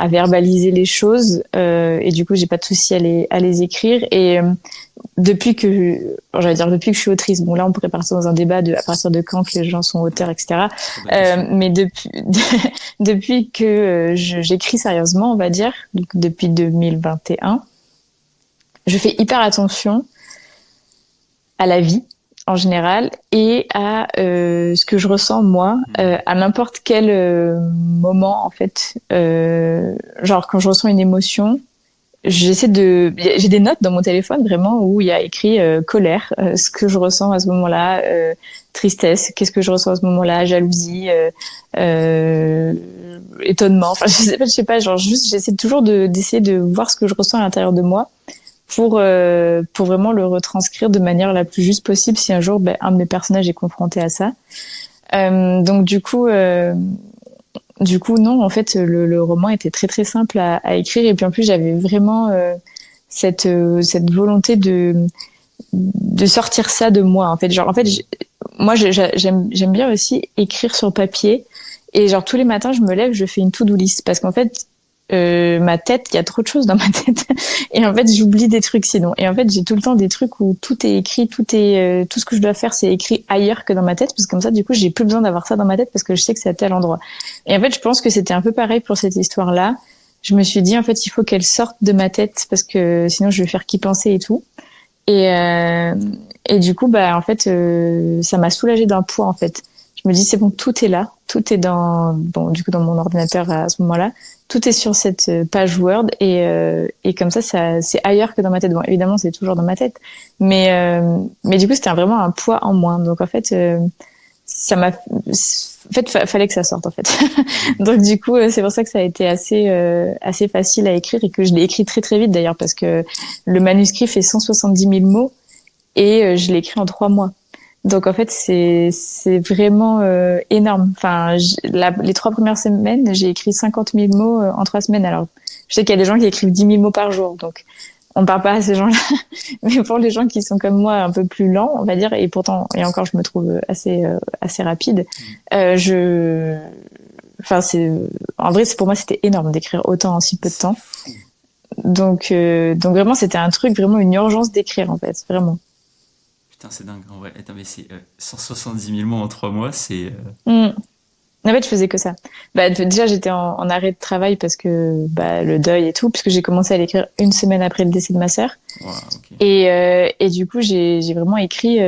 verbaliser les choses et du coup, j'ai pas de souci à les écrire. Et j'allais dire depuis que je suis autrice. Bon, là, on pourrait partir dans un débat de à partir de quand que les gens sont auteurs, etc. Très bonne question. Mais depuis que j'écris sérieusement, on va dire, donc depuis 2021, je fais hyper attention à la vie en général et à ce que je ressens moi Mhm. à n'importe quel moment en fait. Genre quand je ressens une émotion, j'ai des notes dans mon téléphone vraiment où il y a écrit colère, ce que je ressens à ce moment-là, tristesse, qu'est-ce que je ressens à ce moment-là, jalousie, euh, étonnement. Enfin, je sais pas, genre juste, j'essaie toujours d'essayer de voir ce que je ressens à l'intérieur de moi pour vraiment le retranscrire de manière la plus juste possible si un jour un de mes personnages est confronté à ça. Donc du coup non, en fait le roman était très très simple à écrire et puis en plus j'avais vraiment cette volonté de sortir ça de moi en fait. Genre en fait moi j'aime bien aussi écrire sur papier et genre tous les matins je me lève, je fais une to-do list parce qu'en fait ma tête, il y a trop de choses dans ma tête et en fait j'oublie des trucs sinon. Et en fait j'ai tout le temps des trucs où tout est écrit, tout ce que je dois faire c'est écrit ailleurs que dans ma tête parce que comme ça du coup j'ai plus besoin d'avoir ça dans ma tête parce que je sais que c'est à tel endroit. Et en fait je pense que c'était un peu pareil pour cette histoire-là. Je me suis dit en fait il faut qu'elle sorte de ma tête parce que sinon je vais faire qu'y penser et tout. Et et du coup en fait ça m'a soulagée d'un poids en fait. Je me dis c'est bon, tout est là, tout est du coup dans mon ordinateur à ce moment-là, tout est sur cette page Word et comme ça c'est ailleurs que dans ma tête. Bon évidemment c'est toujours dans ma tête, mais du coup c'était vraiment un poids en moins. Donc en fait fallait que ça sorte en fait. Mhm. Donc du coup c'est pour ça que ça a été assez facile à écrire et que je l'ai écrit très très vite d'ailleurs parce que le manuscrit fait 170 000 mots et je l'ai écrit en 3 mois. Donc en fait c'est vraiment énorme. Enfin les 3 premières semaines j'ai écrit 50 000 mots en 3 semaines. Alors je sais qu'il y a des gens qui écrivent 10 000 mots par jour. Donc on parle pas à ces gens-là, mais pour les gens qui sont comme moi un peu plus lents, on va dire, et pourtant, et encore, je me trouve assez rapide. Je, enfin, en vrai, pour moi, c'était énorme d'écrire autant en si peu de C'est temps. fou. Donc vraiment, c'était un truc, vraiment une urgence d'écrire, en fait, vraiment. Putain, c'est dingue. En vrai, attends, mais c'est 170 000 mots en 3 mois, c'est. Mm. En fait, je faisais que ça. Bah, déjà, j'étais en arrêt de travail parce que bah, le deuil et tout, puisque j'ai commencé à l'écrire une semaine après le décès de ma sœur. Waouh, ok. Et du coup, j'ai vraiment écrit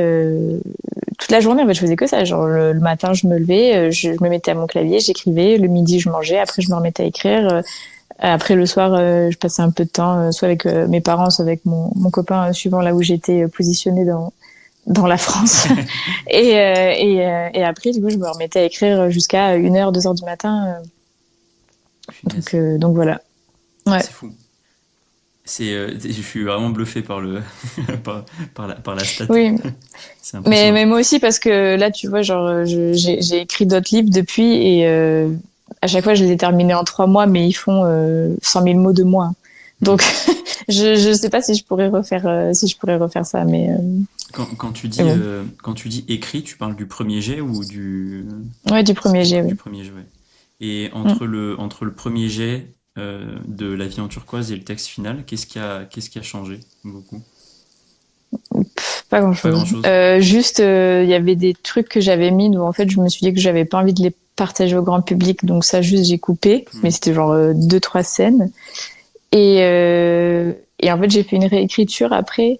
toute la journée. En fait, je faisais que ça. Genre, le matin, je me levais, je me mettais à mon clavier, j'écrivais. Le midi, je mangeais. Après, je me remettais à écrire. Après, le soir, je passais un peu de temps, soit avec mes parents, soit avec mon copain, suivant là où j'étais positionnée dans la France. Et après, du coup, je me remettais à écrire jusqu'à 1h, 2h du matin. Punaise. Donc voilà. Ouais. C'est fou. Je suis vraiment bluffé par le par la stat. Oui. C'est Mais, impressionnant. mais moi aussi, parce que là, tu vois, genre, j'ai écrit d'autres livres depuis et à chaque fois, je les ai terminés en 3 mois, mais ils font 100 000 mots de moins. Hmm. Donc, je sais pas si je pourrais refaire ça, Quand mais bon. quand tu dis écrit, tu parles du premier jet ou Ouais, du premier jet, du oui. premier jet, ouais. Et Mm. entre le premier jet de La vie en turquoise et le texte final, qu'est-ce qui a changé beaucoup? Pas Pas grand-chose. grand-chose. Juste, il y avait des trucs que j'avais mis où en fait, je me suis dit que j'avais pas envie de les partager au grand public, donc ça, juste, j'ai coupé. Mais Hmm. c'était genre 2, 3 scènes. Et en fait, j'ai fait une réécriture après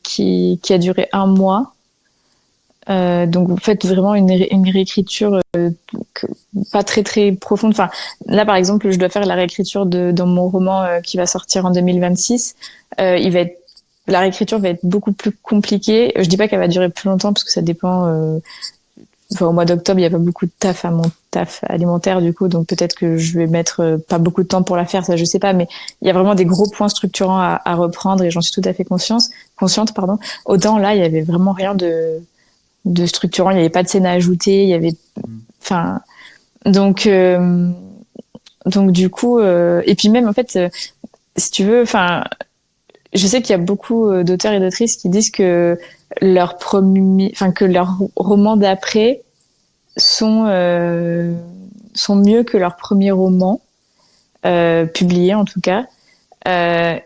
qui a duré 1 mois. Donc, en fait, vraiment une réécriture que- pas très très profonde. Enfin, là, par exemple, je dois faire la réécriture dans mon roman qui va sortir en 2026. La réécriture va être beaucoup plus compliquée. Je dis pas qu'elle va durer plus longtemps parce que ça dépend. Enfin, au mois d'octobre, il y a pas beaucoup de taf à mon taf alimentaire du coup, donc peut-être que je vais mettre pas beaucoup de temps pour la faire, ça je sais pas, mais il y a vraiment des gros points structurants à reprendre et j'en suis tout à fait consciente, pardon. Autant là, il y avait vraiment rien de structurant, il n'y avait pas de scène à ajouter, il y avait, Hmm. enfin, donc du coup, et puis même en fait, si tu veux, enfin, je sais qu'il y a beaucoup d'auteurs et d'autrices qui disent que que leurs romans d'après sont sont mieux que leur premier roman publié en tout cas.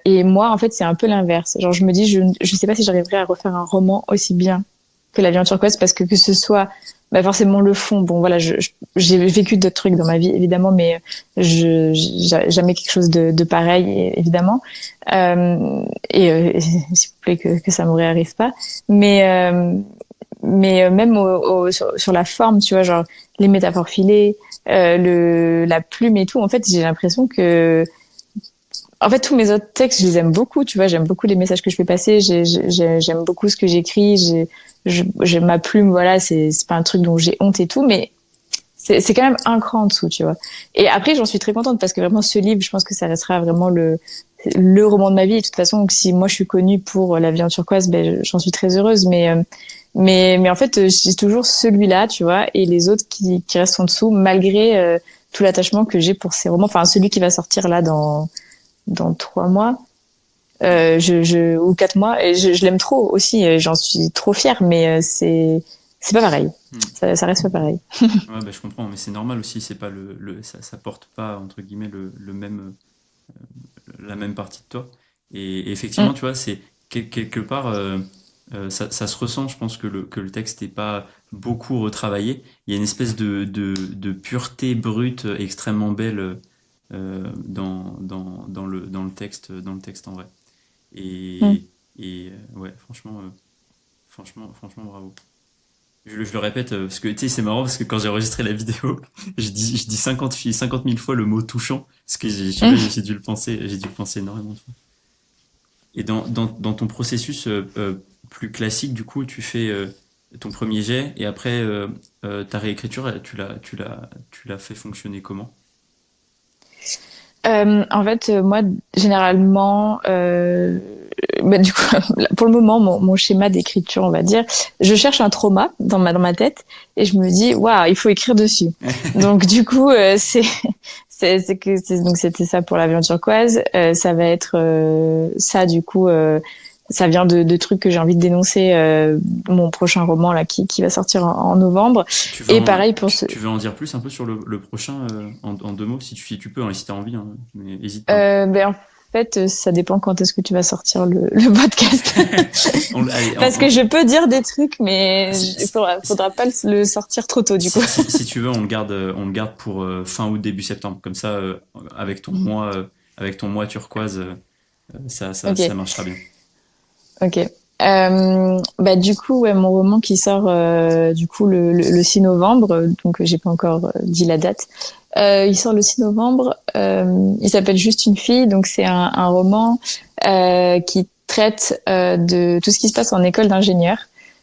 Et moi, en fait, c'est un peu l'inverse. Genre, je me dis, je sais pas si j'arriverai à refaire un roman aussi bien que La vie en turquoise parce que ce soit bah forcément le fond. Bon, voilà, j'ai vécu d'autres trucs dans ma vie, évidemment, mais jamais quelque chose de pareil, évidemment. S'il vous plaît que ça me réarrive pas. Mais même sur la forme, tu vois, genre les métaphores filées, la plume et tout. En fait, j'ai l'impression que en fait, tous mes autres textes, je les aime beaucoup, tu vois, j'aime beaucoup les messages que je fais passer, j'aime beaucoup ce que j'écris, j'ai ma plume, voilà, c'est pas un truc dont j'ai honte et tout, mais c'est quand même un cran en dessous, tu vois. Et après, j'en suis très contente parce que vraiment, ce livre, je pense que ça restera vraiment le roman de ma vie. Et de toute façon, si moi je suis connue pour La vie en turquoise, ben, j'en suis très heureuse, mais en fait, c'est toujours celui-là, tu vois, et les autres qui restent en dessous, malgré tout l'attachement que j'ai pour ces romans. Enfin, celui qui va sortir là dans 3 mois ou 4 mois et je l'aime trop aussi j'en suis trop fière mais c'est pas pareil, Hmm. ça reste pas pareil. Ouais, bah, je comprends, mais c'est normal aussi, c'est pas ça porte pas, entre guillemets, le même, la même partie de toi. Et effectivement, Mm. tu vois, c'est quelque part, ça se ressent, je pense que le texte n'est pas beaucoup retravaillé. Il y a une espèce de pureté brute extrêmement belle dans le texte en vrai. Mm. Ouais, franchement, bravo. Je le répète, parce que tu sais, c'est marrant parce que quand j'ai enregistré la vidéo, je dis 50 000 fois le mot touchant, parce que je sais pas, Mm. j'ai dû le penser énormément de fois. Et dans ton processus plus classique, du coup, tu fais ton premier jet et après ta réécriture, tu l'as fait fonctionner comment? En fait moi généralement bah, du coup pour le moment mon schéma d'écriture on va dire je cherche un trauma dans ma tête et je me dis waouh il faut écrire dessus donc du coup Donc c'était ça pour l'avion turquoise. Ça va être ça du coup. Ça vient de trucs que j'ai envie de dénoncer. Mon prochain roman là qui va sortir en novembre. Et pareil pour tu veux en dire plus un peu sur le prochain en deux mots si tu peux, hein, si t'as envie, hein, mais hésite pas. Ben en fait, ça dépend quand est-ce que tu vas sortir le podcast. Parce que je peux dire des trucs, mais il faudra pas le sortir trop tôt, du coup. Si tu veux, on le garde pour fin août, début septembre. Comme ça, avec ton mois turquoise, Okay. ça marchera bien. Ok. Bah du coup, ouais, mon roman qui sort du coup le 6 novembre, donc j'ai pas encore dit la date. Il sort le 6 novembre. Il s'appelle Juste une fille, donc c'est un roman qui traite de tout ce qui se passe en école d'ingénieur.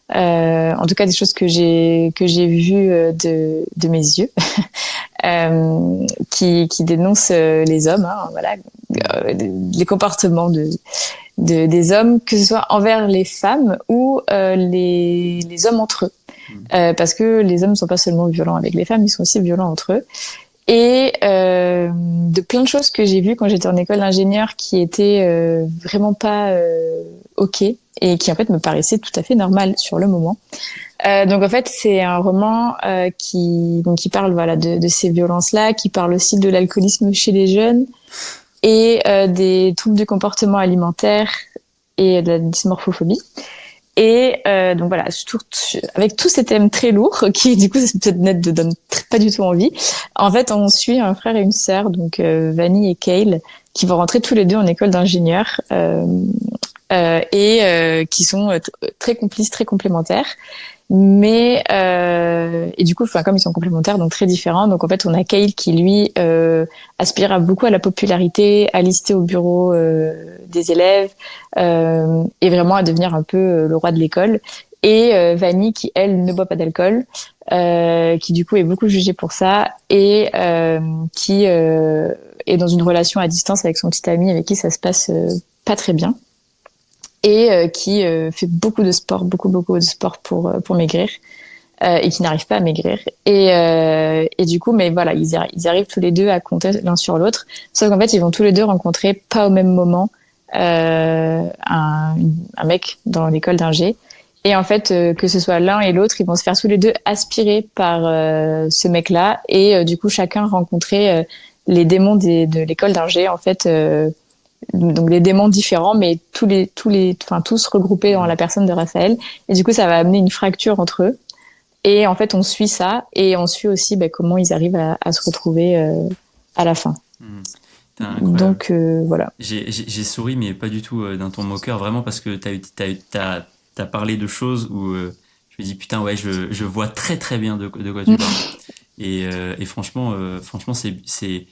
En tout cas, des choses que j'ai vues de mes yeux, qui dénoncent les hommes, hein, voilà, les comportements des hommes, que ce soit envers les femmes ou les hommes entre eux. Parce que les hommes ne sont pas seulement violents avec les femmes, ils sont aussi violents entre eux. Et de plein de choses que j'ai vues quand j'étais en école d'ingénieur qui étaient vraiment pas ok et qui en fait me paraissaient tout à fait normales sur le moment. Donc en fait c'est un roman qui parle voilà de ces violences-là, qui parle aussi de l'alcoolisme chez les jeunes et des troubles du comportement alimentaire et de la dysmorphophobie. Et donc voilà, avec tous ces thèmes très lourds qui du coup peut-être net ne donnent pas du tout envie. En fait, on suit un frère et une sœur, donc Vanny et Cale, qui vont rentrer tous les deux en école d'ingénieur et qui sont très complices, très complémentaires. Mais et du coup, enfin comme ils sont complémentaires, donc très différents. Donc en fait, on a Cale qui lui aspire beaucoup à la popularité, à lister au bureau des élèves et vraiment à devenir un peu le roi de l'école. Et Vanny qui elle ne boit pas d'alcool, qui du coup est beaucoup jugée pour ça et qui est dans une relation à distance avec son petit ami avec qui ça se passe pas très bien. Et qui fait beaucoup de sport pour maigrir et qui n'arrive pas à maigrir et du coup mais voilà ils arrivent tous les deux à compter l'un sur l'autre, sauf qu'en fait ils vont tous les deux rencontrer pas au même moment un mec dans l'école d'ingé et en fait que ce soit l'un et l'autre ils vont se faire tous les deux aspirer par ce mec là et du coup chacun rencontrer les démons de l'école d'ingé en fait donc des démons différents mais tous regroupés dans la personne de Raphaël et du coup ça va amener une fracture entre eux et en fait on suit ça et on suit aussi comment ils arrivent à se retrouver à la fin. Donc voilà. J'ai souri mais pas du tout d'un ton moqueur, vraiment, parce que t'as parlé de choses où je me dis putain ouais je vois très très bien de quoi tu parles et franchement c'est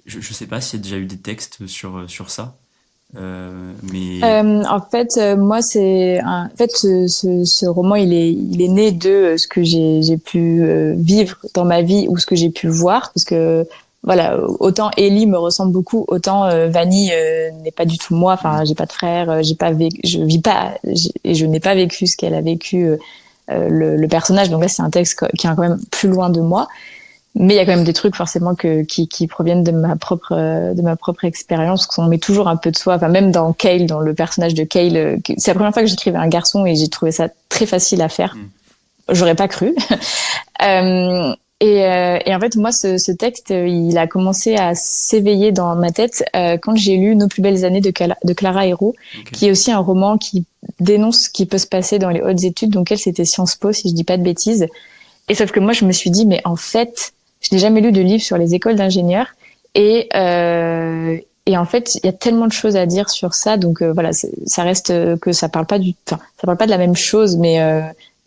je sais pas s'il y a déjà eu des textes sur ça, mais En fait, moi, en fait, ce roman, il est né de ce que j'ai pu vivre dans ma vie ou ce que j'ai pu voir, parce que voilà, autant Ellie me ressemble beaucoup, autant Vanny n'est pas du tout moi. Enfin, j'ai pas de frère, je vis pas, et je n'ai pas vécu ce qu'elle a vécu le personnage. Donc là, c'est un texte qui est quand même plus loin de moi. Mais il y a quand même des trucs forcément qui proviennent de ma propre expérience, qu'on met toujours un peu de soi. Enfin, même dans Cale, dans le personnage de Cale, c'est la première fois que j'écrivais un garçon et j'ai trouvé ça très facile à faire. J'aurais pas cru. Et en fait, moi, ce texte, il a commencé à s'éveiller dans ma tête quand j'ai lu Nos plus belles années de Clara Hérault, qui est aussi un roman qui dénonce ce qui peut se passer dans les hautes études. Donc elle, c'était Sciences Po, si je dis pas de bêtises. Et sauf que moi, je me suis dit, mais en fait, je n'ai jamais lu de livre sur les écoles d'ingénieurs et en fait, il y a tellement de choses à dire sur ça. Donc voilà, ça reste que ça parle pas ça parle pas de la même chose, mais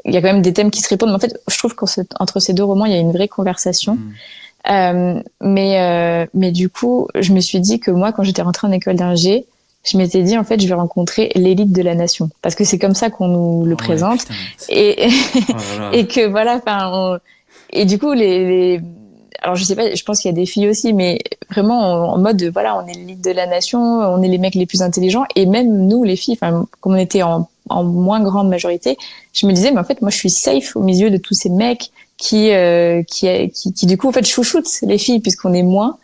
il y a quand même des thèmes qui se répondent. Mais en fait, je trouve qu'entre ces deux romans, il y a une vraie conversation. Mais du coup, je me suis dit que moi, quand j'étais rentrée en école d'ingé, je m'étais dit en fait je vais rencontrer l'élite de la nation parce que c'est comme ça qu'on nous le présente putain, et oh là là. et que voilà enfin et du coup alors je sais pas, je pense qu'il y a des filles aussi mais vraiment en mode voilà on est l'élite de la nation, on est les mecs les plus intelligents et même nous les filles enfin comme on était en moins grande majorité, je me disais mais en fait moi je suis safe au milieu de tous ces mecs qui du coup en fait chouchoutent les filles puisqu'on est moins.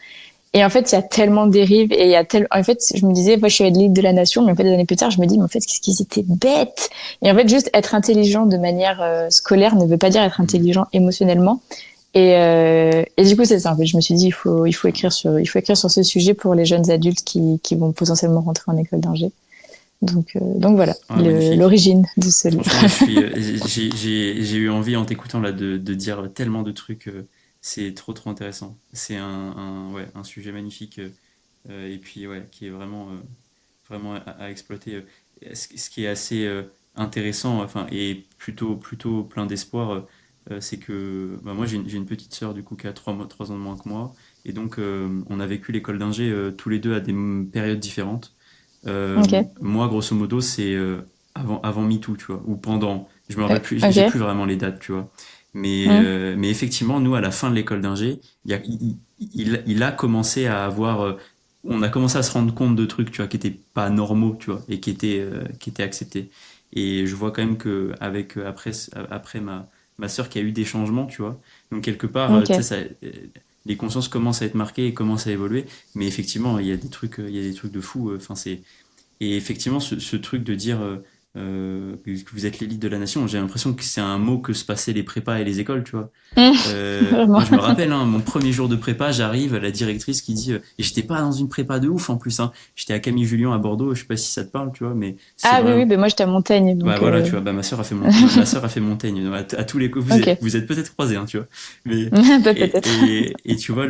Et en fait, il y a tellement de dérives et il y a en fait, je me disais, moi, je suis à l'élite de la nation, mais en fait, des années plus tard, je me dis, mais en fait, qu'est-ce qu'ils étaient bêtes. Et en fait, juste être intelligent de manière scolaire ne veut pas dire être intelligent émotionnellement. Et du coup, c'est ça. En fait, je me suis dit, il faut écrire sur ce sujet pour les jeunes adultes qui vont potentiellement rentrer en école d'ingé. Donc voilà, Ah, magnifique. l'origine de ce livre. Franchement, j'ai eu envie en t'écoutant là de dire tellement de trucs. C'est trop intéressant. C'est ouais, un sujet magnifique et puis ouais, qui est vraiment à exploiter. Ce qui est assez intéressant, enfin, et plutôt plein d'espoir, c'est que bah, moi j'ai une petite sœur du coup qui a 3 ans de moins que moi, et donc on a vécu l'école d'ingé tous les deux à des périodes différentes. Ok, Moi, grosso modo, c'est avant MeToo, tu vois, ou pendant. Je me rappelle plus, j'ai ok. plus vraiment les dates, tu vois. Hmm. Mais effectivement, nous, à la fin de l'école d'ingé, il a commencé à avoir. On a commencé à se rendre compte de trucs, tu vois, qui étaient pas normaux, tu vois, et qui étaient acceptés. Et je vois quand même que après ma sœur qui a eu des changements, tu vois. Donc quelque part, tu sais, Ok. les consciences commencent à être marquées et commencent à évoluer. Mais effectivement, il y a des trucs de fou. Enfin, et effectivement, ce truc de dire que vous êtes l'élite de la nation, j'ai l'impression que c'est un mot que se passaient les prépas et les écoles, tu vois. Hmm. Vraiment. Moi, je me rappelle, hein, mon premier jour de prépa, j'arrive, la directrice qui dit, et j'étais pas dans une prépa de ouf en plus, hein, j'étais à Camille Julien à Bordeaux, je sais pas si ça te parle, tu vois, mais c'est Ah oui, oui, vraiment. ben moi j'étais à Montaigne, Bah donc voilà, tu vois, bah ma sœur a fait ma sœur a fait Montaigne. À tous les coups, ok. vous êtes peut-être croisés, hein, tu vois. Mais Peut-être. et tu vois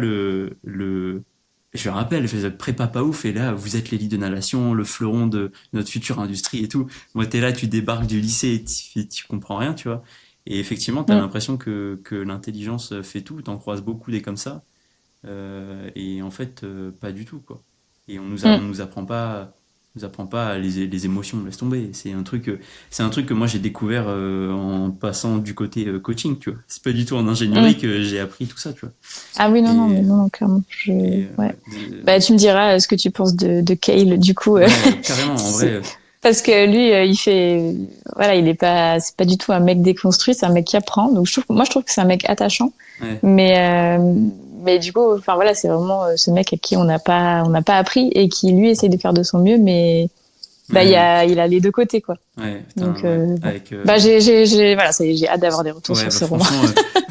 je me rappelle, je faisais prépa pas ouf et là vous êtes l'élite de la nation, le fleuron de notre future industrie et tout. Moi t'es là, tu débarques du lycée et tu comprends rien, tu vois. Et effectivement, t'as Hmm. l'impression que l'intelligence fait tout. T'en croises beaucoup des comme ça. Et en fait, pas du tout, quoi. Et on Hmm. nous apprend pas les émotions, laisse tomber. C'est un truc que moi j'ai découvert en passant du côté coaching, tu vois. C'est pas du tout en ingénierie Hmm. que j'ai appris tout ça, tu vois. Ah oui, non, non, Et, mais non, non, clairement. Ouais. ouais, Bah, tu me diras ce que tu penses de Kale, du coup. ouais, carrément, en vrai, Parce que lui, il fait, voilà, c'est pas du tout un mec déconstruit, c'est un mec qui apprend. Donc moi, je trouve que c'est un mec attachant. ouais, Mais du coup, enfin voilà, c'est vraiment ce mec à qui on n'a pas appris et qui lui essaye de faire de son mieux, mais bah ouais, il a les deux côtés quoi. ouais, Donc putain, ouais, bon, avec, bah voilà, ça y est, j'ai hâte d'avoir des retours ouais, sur bah ce roman.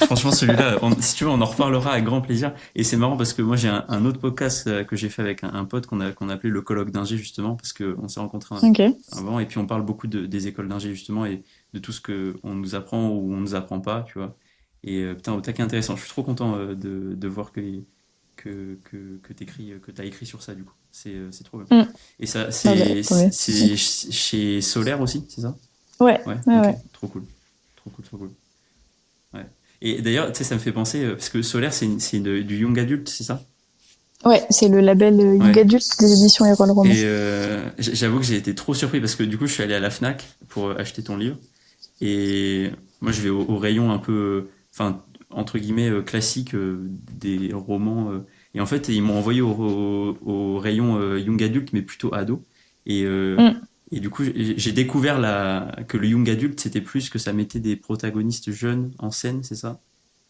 franchement, celui-là, si tu veux, on en reparlera avec grand plaisir. Et c'est marrant parce que moi, j'ai un autre podcast que j'ai fait avec un pote qu'on a appelé le colloque d'ingé, justement, parce qu'on s'est rencontrés Ok. avant, et puis on parle beaucoup des écoles d'ingé, justement, et de tout ce que on nous apprend ou on nous apprend pas, tu vois. Et putain, au taquet intéressant. Je suis trop content de voir que t'écris, que t'as écrit sur ça, du coup. C'est trop bien. Mm. Et ça, Ah bah, tant mieux. c'est chez Solaire aussi, c'est ça? Ouais, Ouais, ouais, ok, ouais. trop cool. Trop cool, trop cool. Ouais. Et d'ailleurs, tu sais, ça me fait penser, parce que Solaire, du young adulte, c'est ça? Ouais, c'est le label Young Ouais. Adult des éditions Erol Roman. Et j'avoue que j'ai été trop surpris parce que du coup, je suis allé à la Fnac pour acheter ton livre. Et moi, je vais au rayon un peu, enfin, entre guillemets, classique des romans. Et en fait, ils m'ont envoyé au rayon young adulte, mais plutôt ado. Et, euh, Mm. et du coup, j'ai découvert que le young adulte, c'était plus que ça mettait des protagonistes jeunes en scène, c'est ça?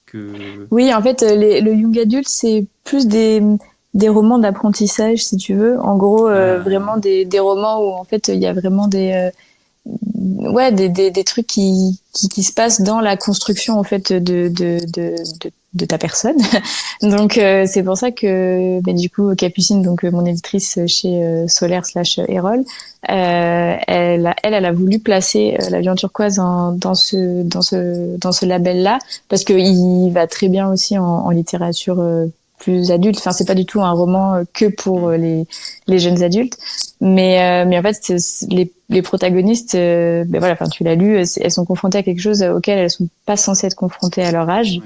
Que. Oui, en fait, le Young Adult, c'est plus des romans d'apprentissage, si tu veux. En gros, Ah, vraiment des romans où, en fait, il y a vraiment ouais, des trucs qui se passent dans la construction, en fait, de ta personne. Donc, c'est pour ça que, ben, du coup, Capucine, donc, mon éditrice chez Solaire slash Erol, elle a voulu placer l'avion turquoise dans ce label-là parce qu'il va très bien aussi en littérature plus adulte. Enfin, c'est pas du tout un roman que pour hmm, les jeunes adultes, mais en fait, les protagonistes, ben voilà, enfin, tu l'as lu, elles sont confrontées à quelque chose auquel elles sont pas censées être confrontées à leur âge.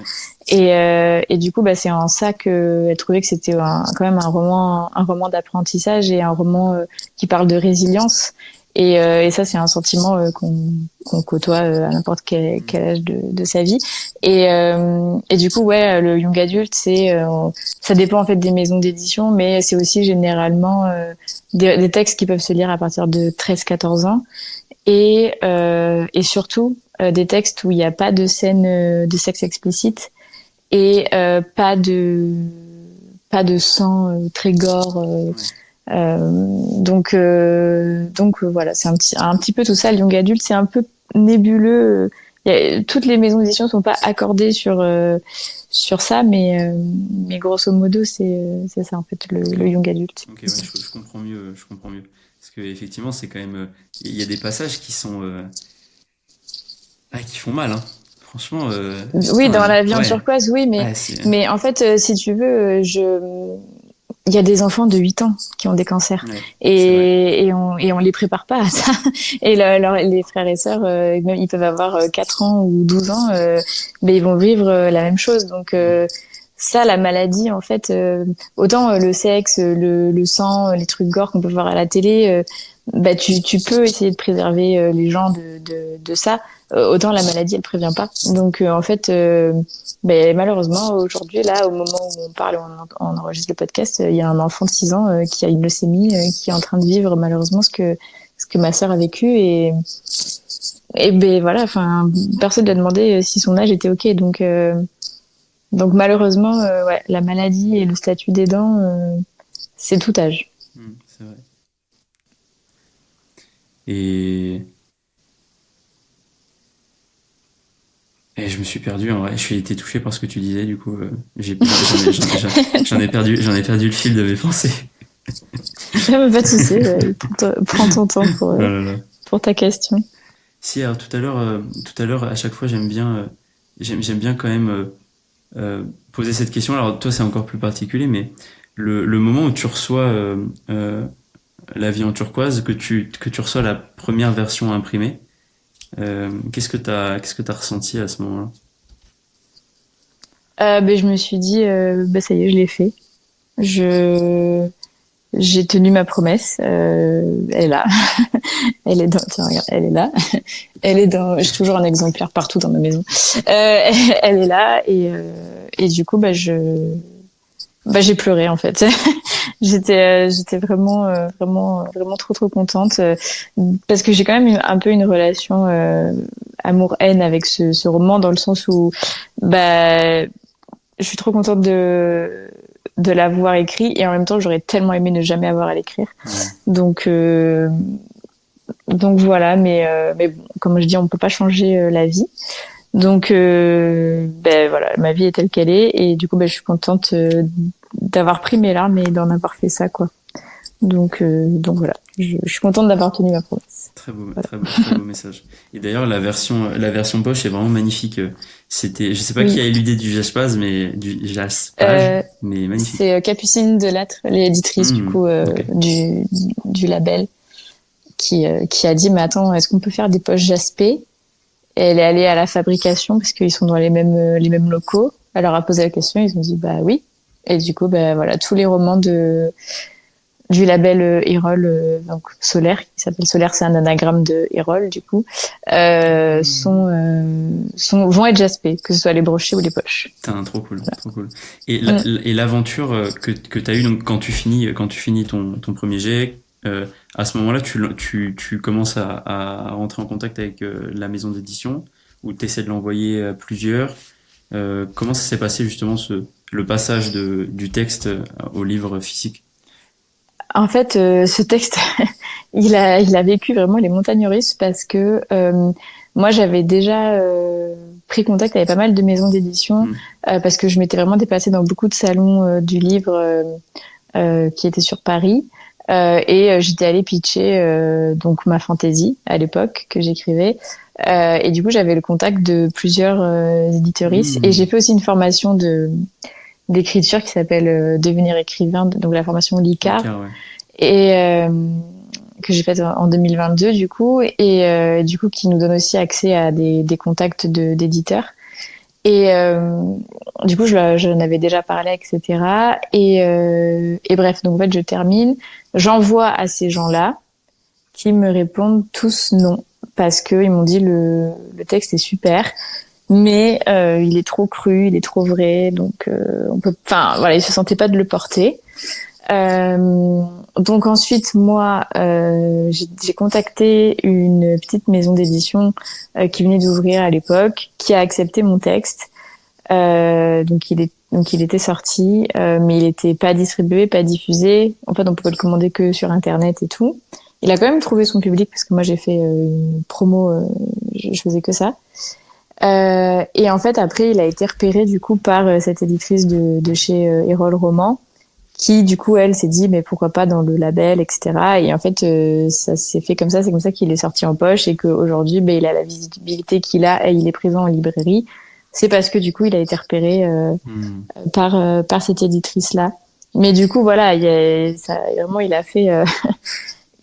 ouais. Et du coup, bah, c'est en ça qu'elle trouvait que c'était quand même un roman d'apprentissage et un roman qui parle de résilience. Et ça, c'est un sentiment qu'on côtoie à n'importe Hmm, quel âge de sa vie. Et du coup, ouais, le young adult, ça dépend en fait des maisons d'édition, mais c'est aussi généralement des textes qui peuvent se lire à partir de 13-14 ans et surtout des textes où il n'y a pas de scène de sexe explicite et pas de sang très gore. Voilà, c'est un petit peu tout ça. Le young adulte, c'est un peu nébuleux. Toutes les maisons d'édition sont pas accordées sur ça, mais grosso modo, c'est ça en fait le young adulte. Ok, ouais, je comprends mieux, je comprends mieux. Parce que effectivement, c'est quand même, il y a des passages qui sont, qui font mal, hein. Franchement, Oui, dans putain, la vie en ouais, turquoise, oui, ouais, c'est, mais en fait, si tu veux, il y a des enfants de 8 ans qui ont des cancers ouais, c'est vrai. et on les prépare pas à ça. Et les frères et sœurs, même ils peuvent avoir 4 ans ou 12 ans, mais ils vont vivre la même chose. Donc Mm. ça, la maladie, en fait, autant le sexe, le sang, les trucs gore qu'on peut voir à la télé, bah tu peux essayer de préserver les gens de ça. Autant la maladie, elle prévient pas. Donc en fait, mais malheureusement, aujourd'hui, là, au moment où on parle, on enregistre le podcast, il y a un enfant de 6 ans qui a une leucémie, qui est en train de vivre malheureusement ce que ma sœur a vécu. Et ben voilà, enfin, personne lui a demandé si son âge était OK. Donc malheureusement, ouais, la maladie et le statut d'aidant, c'est tout âge. C'est vrai. Et, et je me suis perdu, en vrai. Je suis été touché par ce que tu disais, du coup, j'en ai perdu le fil de mes pensées. Pas de souci, prends ton temps Oh là là. pour ta question. Si, alors tout à l'heure, à chaque fois, j'aime bien quand même poser cette question. Alors toi, c'est encore plus particulier, mais le moment où tu reçois La vie en turquoise, que tu reçois la première version imprimée, qu'est-ce que t'as ressenti à ce moment-là? Ben, je me suis dit, bah, ça y est, je l'ai fait. Je, j'ai tenu ma promesse. Elle est là. Elle est dans, tiens, regarde, elle est là. Elle est dans, j'ai toujours un exemplaire partout dans ma maison. Elle est là et du coup, j'ai pleuré en fait. J'étais vraiment, vraiment trop contente parce que j'ai quand même un peu une relation amour-haine avec ce roman dans le sens où, bah, je suis trop contente de l'avoir écrit et en même temps j'aurais tellement aimé ne jamais avoir à l'écrire. Ouais. Donc euh, donc voilà, mais bon, comme je dis, on peut pas changer la vie. Donc ben voilà, ma vie est telle qu'elle est et du coup ben je suis contente d'avoir pris mes larmes et d'en avoir fait ça quoi. Donc voilà, je suis contente d'avoir tenu ma promesse. Voilà. Très beau message. Et d'ailleurs, la version poche est vraiment magnifique. C'était, je sais pas qui Oui, a eu l'idée du jaspage, du jaspage, euh, mais magnifique. c'est Capucine Delattre, l'éditrice du coup Ok. du label, qui a dit mais attends, est-ce qu'on peut faire des poches jaspées? Et elle est allée à la fabrication parce qu'ils sont dans les mêmes locaux. Elle leur a posé la question, ils ont dit bah oui. Et du coup, bah voilà, tous les romans du label Erol, donc Solaire, qui s'appelle Solaire, c'est un anagramme de Erol, du coup, vont être jaspés, que ce soit les brochets ou les poches. Putain, trop cool, Voilà. trop cool. Et Mm. l'aventure que tu as eue donc quand tu finis ton premier jet, à ce moment-là, tu commences à rentrer en contact avec la maison d'édition ou tu essaies de l'envoyer à plusieurs. Comment ça s'est passé justement le passage du texte au livre physique? En fait, ce texte, il a vécu vraiment les montagnes russes parce que moi, j'avais déjà pris contact avec pas mal de maisons d'édition Hmm. parce que je m'étais vraiment déplacée dans beaucoup de salons du livre qui étaient sur Paris. J'étais allée pitcher donc ma fantaisie à l'époque que j'écrivais. Et du coup, j'avais le contact de plusieurs éditeuristes. Et Hmm. j'ai fait aussi une formation d'écriture qui s'appelle Devenir écrivain, donc la formation Ok, LICAR ouais. et que j'ai faite en 2022 du coup et du coup qui nous donne aussi accès à des contacts d'éditeurs et du coup j'en avais déjà parlé etc et bref donc en fait je termine, j'envoie à ces gens-là qui me répondent tous non parce que ils m'ont dit le texte est super mais il est trop cru, il est trop vrai donc on peut enfin voilà ils se sentaient pas de le porter. Euh, donc ensuite, moi, j'ai contacté une petite maison d'édition qui venait d'ouvrir à l'époque, qui a accepté mon texte. Donc il était sorti, mais il était pas distribué, pas diffusé. En fait, on pouvait le commander que sur Internet et tout. Il a quand même trouvé son public parce que moi j'ai fait une promo, je faisais que ça. Et en fait, après, il a été repéré du coup par cette éditrice de chez Erol Roman, qui du coup elle s'est dit mais pourquoi pas dans le label, etc. Et en fait, ça s'est fait comme ça. C'est comme ça qu'il est sorti en poche et qu'aujourd'hui, ben, il a la visibilité qu'il a et il est présent en librairie. C'est parce que du coup, il a été repéré par cette éditrice là. Mais du coup, voilà, ça, vraiment, il a fait.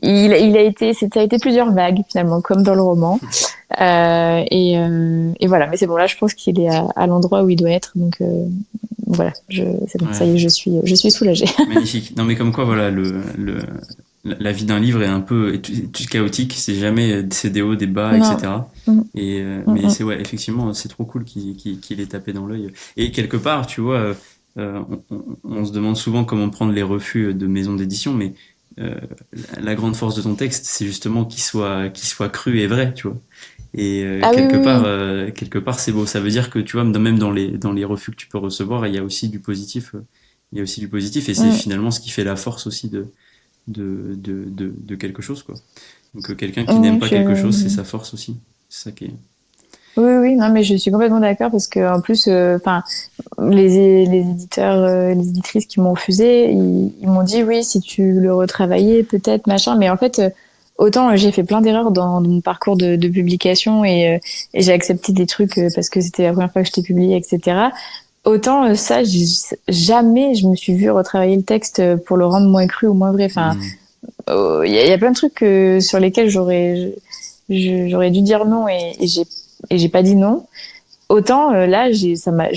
Il a été, ça a été plusieurs vagues finalement, comme dans le roman. Et voilà, mais c'est bon, là, je pense qu'il est à l'endroit où il doit être. Donc voilà, c'est bon, Ouais. ça y est, je suis soulagée. Magnifique. Non, mais comme quoi, voilà, la vie d'un livre est un peu chaotique. C'est jamais c'est des hauts, des bas, Non. etc. Mm, Mais mm, c'est ouais, effectivement, c'est trop cool qu'il ait tapé dans l'œil. Et quelque part, tu vois, on se demande souvent comment prendre les refus de maisons d'édition, mais euh, la grande force de ton texte, c'est justement qu'il soit cru et vrai, tu vois. Et Ah oui, oui, oui. quelque part, c'est beau. Ça veut dire que tu vois, même dans les refus que tu peux recevoir, il y a aussi du positif. Il y a aussi du positif, et c'est Mm, finalement ce qui fait la force aussi de quelque chose, quoi. Donc quelqu'un qui n'aime mm, pas quelque chose, c'est sa force aussi. C'est ça qui est. Oui, oui, non, mais je suis complètement d'accord parce que en plus, enfin, les éditeurs, les éditrices qui m'ont refusé, ils m'ont dit oui, si tu le retravaillais, peut-être, machin. Mais en fait, autant j'ai fait plein d'erreurs dans mon parcours de publication et j'ai accepté des trucs parce que c'était la première fois que je t'ai publié, etc. Autant ça, jamais je me suis vue retravailler le texte pour le rendre moins cru ou moins vrai. Enfin, Hmm. il y a plein de trucs sur lesquels j'aurais dû dire non et j'ai pas dit non. Autant là, jamais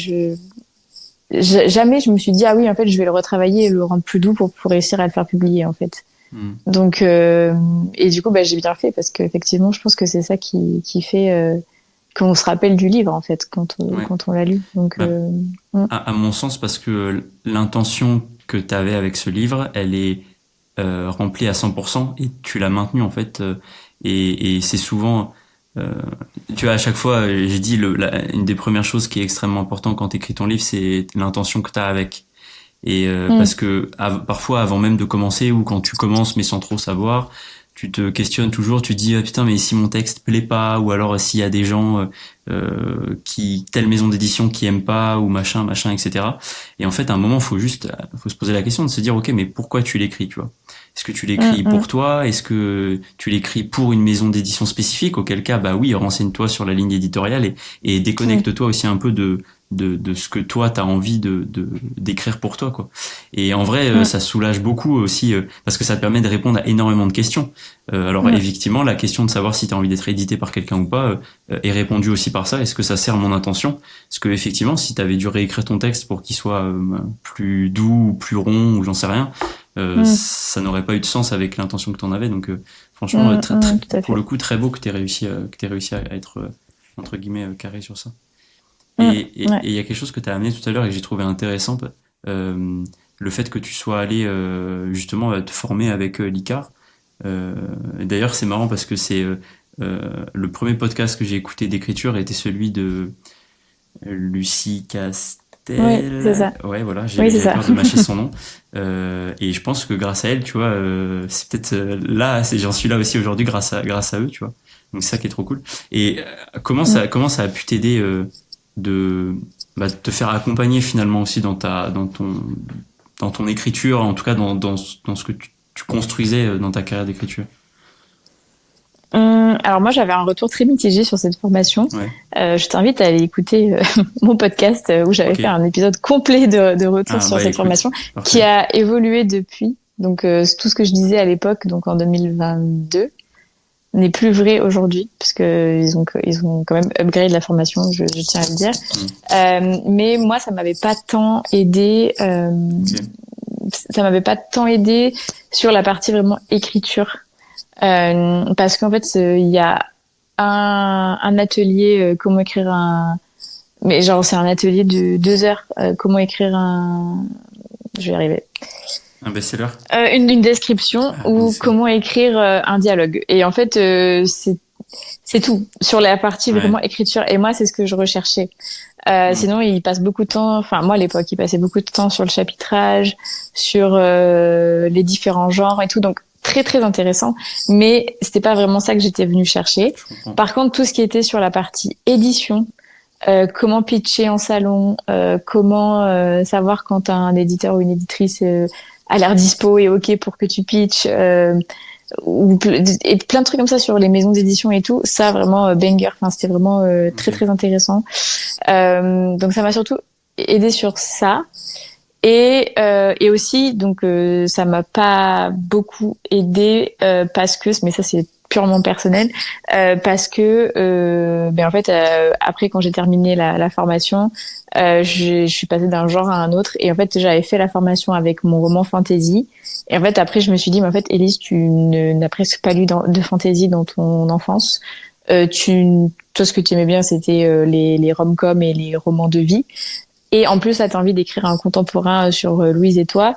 je me suis dit ah oui en fait je vais le retravailler et le rendre plus doux pour réussir à le faire publier en fait. Hmm. Donc et du coup bah j'ai bien fait parce qu'effectivement je pense que c'est ça qui fait qu'on se rappelle du livre en fait Ouais. quand on l'a lu. Donc Bah, à mon sens, parce que l'intention que tu avais avec ce livre, elle est remplie à 100% et tu l'as maintenue en fait. Et c'est souvent, euh, tu vois, à chaque fois, j'ai dit, une des premières choses qui est extrêmement importante quand tu écris ton livre, c'est l'intention que tu as avec. Et parce que parfois, avant même de commencer, ou quand tu commences mais sans trop savoir, tu te questionnes toujours, tu te dis ah, putain mais si mon texte plaît pas, ou alors s'il y a des gens qui telle maison d'édition qui aiment pas, ou machin machin, etc. Et en fait à un moment faut se poser la question de se dire ok mais pourquoi tu l'écris, tu vois. Est-ce que tu l'écris pour toi? Est-ce que tu l'écris pour une maison d'édition spécifique? Auquel cas bah oui, renseigne-toi sur la ligne éditoriale et déconnecte-toi aussi un peu de ce que toi t'as envie d'écrire pour toi, quoi. Et en vrai ça soulage beaucoup aussi parce que ça te permet de répondre à énormément de questions. Alors effectivement la question de savoir si t'as envie d'être édité par quelqu'un ou pas est répondue aussi par ça. Est-ce que ça sert mon intention? Parce que effectivement si t'avais dû réécrire ton texte pour qu'il soit plus doux ou plus rond ou j'en sais rien, ça n'aurait pas eu de sens avec l'intention que t'en avais. Donc franchement tout à pour fait. le coup très beau que t'aies réussi à être entre guillemets carré sur ça. Mm, Et ouais. il y a quelque chose que tu as amené tout à l'heure et que j'ai trouvé intéressant, le fait que tu sois allé justement te former avec l'ICAR. Et d'ailleurs, c'est marrant parce que c'est le premier podcast que j'ai écouté d'écriture était celui de Lucie Oui, c'est Castel. ça. Ouais, voilà, Oui, c'est j'avais ça. peur de mâcher son nom. Et je pense que grâce à elle, tu vois, c'est peut-être là, j'en suis là aussi aujourd'hui grâce à eux, tu vois. Donc c'est ça qui est trop cool. Et comment ça a pu t'aider de de te faire accompagner finalement aussi dans ton écriture, en tout cas dans ce que tu construisais dans ta carrière d'écriture. Alors moi, j'avais un retour très mitigé sur cette formation. Ouais. Je t'invite à aller écouter mon podcast où j'avais Ok. fait un épisode complet de retour Ah sur bah cette formation écoute, qui parfait. a évolué depuis. Donc tout ce que je disais à l'époque, donc en 2022, n'est plus vrai aujourd'hui parce que ils ont quand même upgrade la formation, je tiens à le dire. Hmm. Mais moi, ça m'avait pas tant aidé. Ok. Ça m'avait pas tant aidé sur la partie vraiment écriture. Parce qu'en fait, il y a un atelier comment écrire un... Mais genre, c'est un atelier de 2 heures. Comment écrire un... Je vais y arriver. Un best-seller. Une description Ah, ou best-seller. comment écrire un dialogue. Et en fait, C'est tout sur la partie Ouais. vraiment écriture. Et moi, c'est ce que je recherchais. Mm. Sinon, il passe beaucoup de temps. Enfin, moi, à l'époque, il passait beaucoup de temps sur le chapitrage, sur les différents genres et tout. Donc, très très intéressant. Mais c'était pas vraiment ça que j'étais venue chercher. Je comprends. Par contre, tout ce qui était sur la partie édition, comment pitcher en salon, comment savoir quand un éditeur ou une éditrice a l'air dispo et ok pour que tu pitches. Et plein de trucs comme ça sur les maisons d'édition et tout, ça vraiment banger. Enfin, c'était vraiment très Ok. très intéressant. Donc ça m'a surtout aidé sur ça. Et aussi, donc ça m'a pas beaucoup aidé parce que, mais ça c'est purement personnel, parce que ben en fait après quand j'ai terminé la formation, je suis passée d'un genre à un autre et en fait j'avais fait la formation avec mon roman fantasy et en fait après je me suis dit mais en fait Élise n'as presque pas lu de fantasy dans ton enfance. Toi ce que tu aimais bien c'était les rom-coms et les romans de vie. Et en plus, là, t'as envie d'écrire un contemporain sur Louise et toi.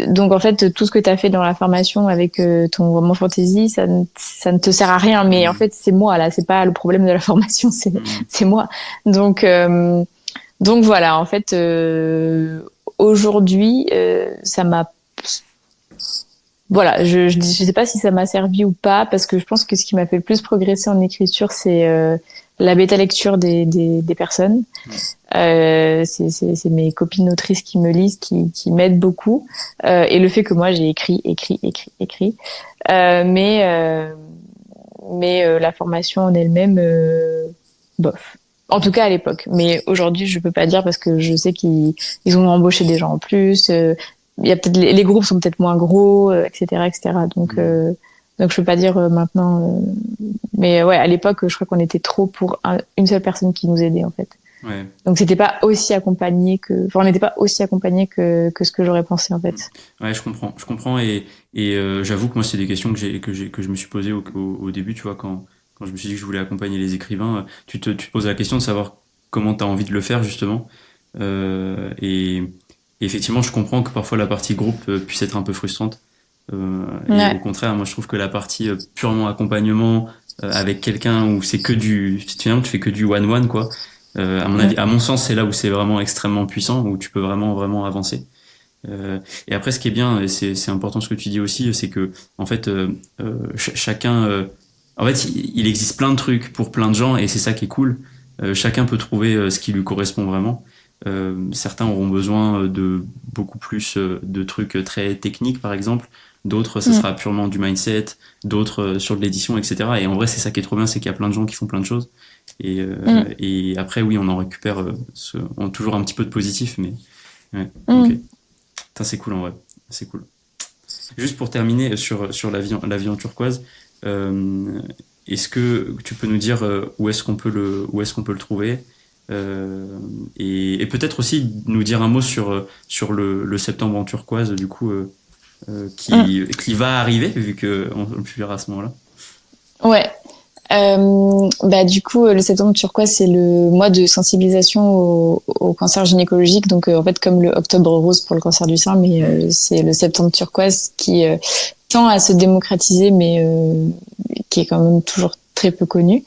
Donc, en fait, tout ce que t'as fait dans la formation avec ton roman fantasy, ça ne te sert à rien. Mais en Mm. fait, c'est moi, là. C'est pas le problème de la formation, Mm. c'est moi. Donc, euh, donc voilà, en fait, aujourd'hui, ça m'a voilà, je sais pas si ça m'a servi ou pas, parce que je pense que ce qui m'a fait le plus progresser en écriture, c'est la bêta lecture des personnes. Mm. C'est mes copines autrices qui me lisent, qui m'aident beaucoup. Et le fait que moi, j'ai écrit. Mais la formation en elle-même, bof. En tout cas à l'époque. Mais aujourd'hui, je peux pas dire parce que je sais qu'ils ont embauché des gens en plus. Il y a peut-être les groupes sont peut-être moins gros, etc., etc. Mm. Donc je peux pas dire maintenant. Mais ouais, à l'époque, je crois qu'on était trop pour une seule personne qui nous aidait en fait. Ouais. Donc c'était pas aussi accompagné enfin on n'était pas aussi accompagné que ce que j'aurais pensé en Mm. fait. Ouais, je comprends et j'avoue que moi c'est des questions que je me suis posées au début, tu vois, quand je me suis dit que je voulais accompagner les écrivains, tu te poses la question de savoir comment tu as envie de le faire justement. Et effectivement, je comprends que parfois la partie groupe puisse être un peu frustrante. Et au Ouais. contraire, moi je trouve que la partie purement accompagnement avec quelqu'un où c'est que finalement tu fais que du one-one quoi. À mon avis, Mm. à mon sens, c'est là où c'est vraiment extrêmement puissant, où tu peux vraiment avancer. Et après, ce qui est bien, et c'est important ce que tu dis aussi, c'est que en fait, chacun, en fait, il existe plein de trucs pour plein de gens, et c'est ça qui est cool. Chacun peut trouver ce qui lui correspond vraiment. Certains auront besoin de beaucoup plus de trucs très techniques, par exemple. D'autres, ce Mm. sera purement du mindset. D'autres sur de l'édition, etc. Et en vrai, c'est ça qui est trop bien, c'est qu'il y a plein de gens qui font plein de choses. Mm. Et après, oui, on en récupère toujours un petit peu de positif, mais ouais, ok. Mm. Putain, c'est cool en vrai. C'est cool. Juste pour terminer sur la vie en turquoise, euh, est-ce que tu peux nous dire où est-ce qu'on peut le trouver et peut-être aussi nous dire un mot sur le septembre en turquoise, du coup, Mm. qui va arriver, vu qu'on le publiera à ce moment-là. Ouais. Bah du coup le septembre turquoise c'est le mois de sensibilisation au cancer gynécologique donc en fait comme le octobre rose pour le cancer du sein mais Mm. c'est le septembre turquoise qui tend à se démocratiser mais qui est quand même toujours très peu connu.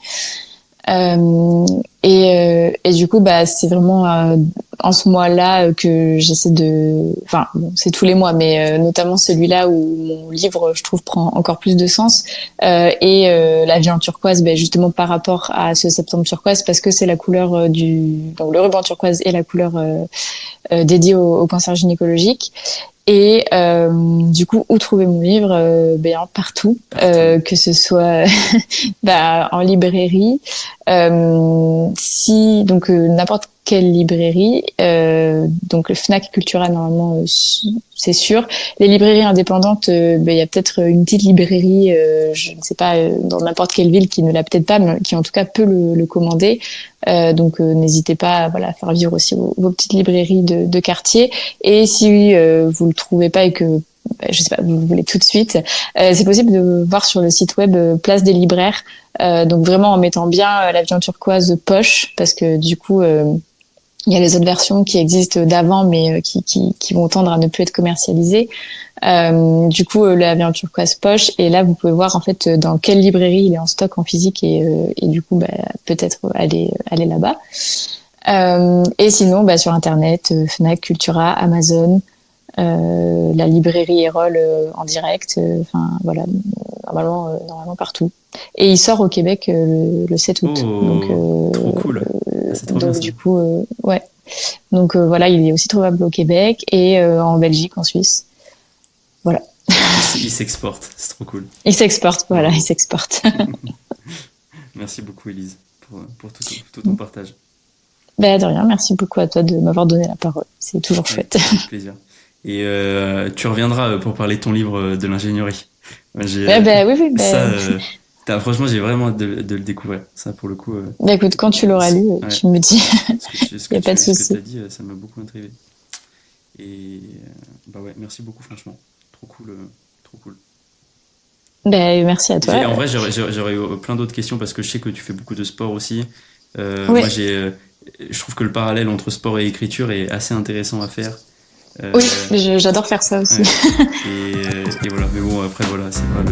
Et du coup, bah, c'est vraiment en ce mois-là que j'essaie de... Enfin, bon, c'est tous les mois, mais notamment celui-là où mon livre, je trouve, prend encore plus de sens. La vie en turquoise, bah, justement par rapport à ce septembre turquoise, parce que c'est la couleur Donc, le ruban turquoise est la couleur dédiée au cancer gynécologique. Et du coup, où trouver mon livre ben, partout, Partout. que ce soit bah, en librairie, si donc n'importe quelle librairie, donc le Fnac Cultura normalement c'est sûr. Les librairies indépendantes, ben, il y a peut-être une petite librairie, je ne sais pas, dans n'importe quelle ville qui ne l'a peut-être pas, mais qui en tout cas peut le commander. Donc n'hésitez pas voilà, à faire vivre aussi vos petites librairies de quartier. Et si vous le trouvez pas et que je sais pas, vous voulez tout de suite, c'est possible de voir sur le site web Place des libraires. Donc vraiment en mettant bien la vie en turquoise poche, parce que du coup Il y a les autres versions qui existent d'avant, mais qui vont tendre à ne plus être commercialisées. Du coup, l'avion turquoise poche. Et là, vous pouvez voir en fait dans quelle librairie il est en stock en physique et du coup, peut-être aller là-bas. Et sinon, sur Internet, Fnac, Cultura, Amazon, la librairie Erol en direct. Enfin, voilà, normalement partout. Et il sort au Québec le 7 août. Trop cool. C'est trop bien, ça. Du coup, ouais. Donc voilà, il est aussi trouvable au Québec et en Belgique, en Suisse. Voilà. Il s'exporte, c'est trop cool. Il s'exporte, voilà, il s'exporte. Merci beaucoup, Élise, pour tout ton partage. De rien, merci beaucoup à toi de m'avoir donné la parole. C'est toujours chouette. Avec plaisir. Et tu reviendras pour parler de ton livre de l'ingénierie. Oui. Franchement, j'ai vraiment hâte de le découvrir. Ça, pour le coup. Écoute, quand tu l'auras lu, tu me dis. Il n'y a pas de souci. Ce que tu as dit, ça m'a beaucoup intrigué. Et merci beaucoup, franchement. Trop cool. Trop cool. Merci à toi. En vrai, j'aurais eu plein d'autres questions parce que je sais que tu fais beaucoup de sport aussi. Oui. Moi, je trouve que le parallèle entre sport et écriture est assez intéressant à faire. Oui, j'adore faire ça aussi. Ouais. Et voilà. Mais bon, après, voilà, c'est pas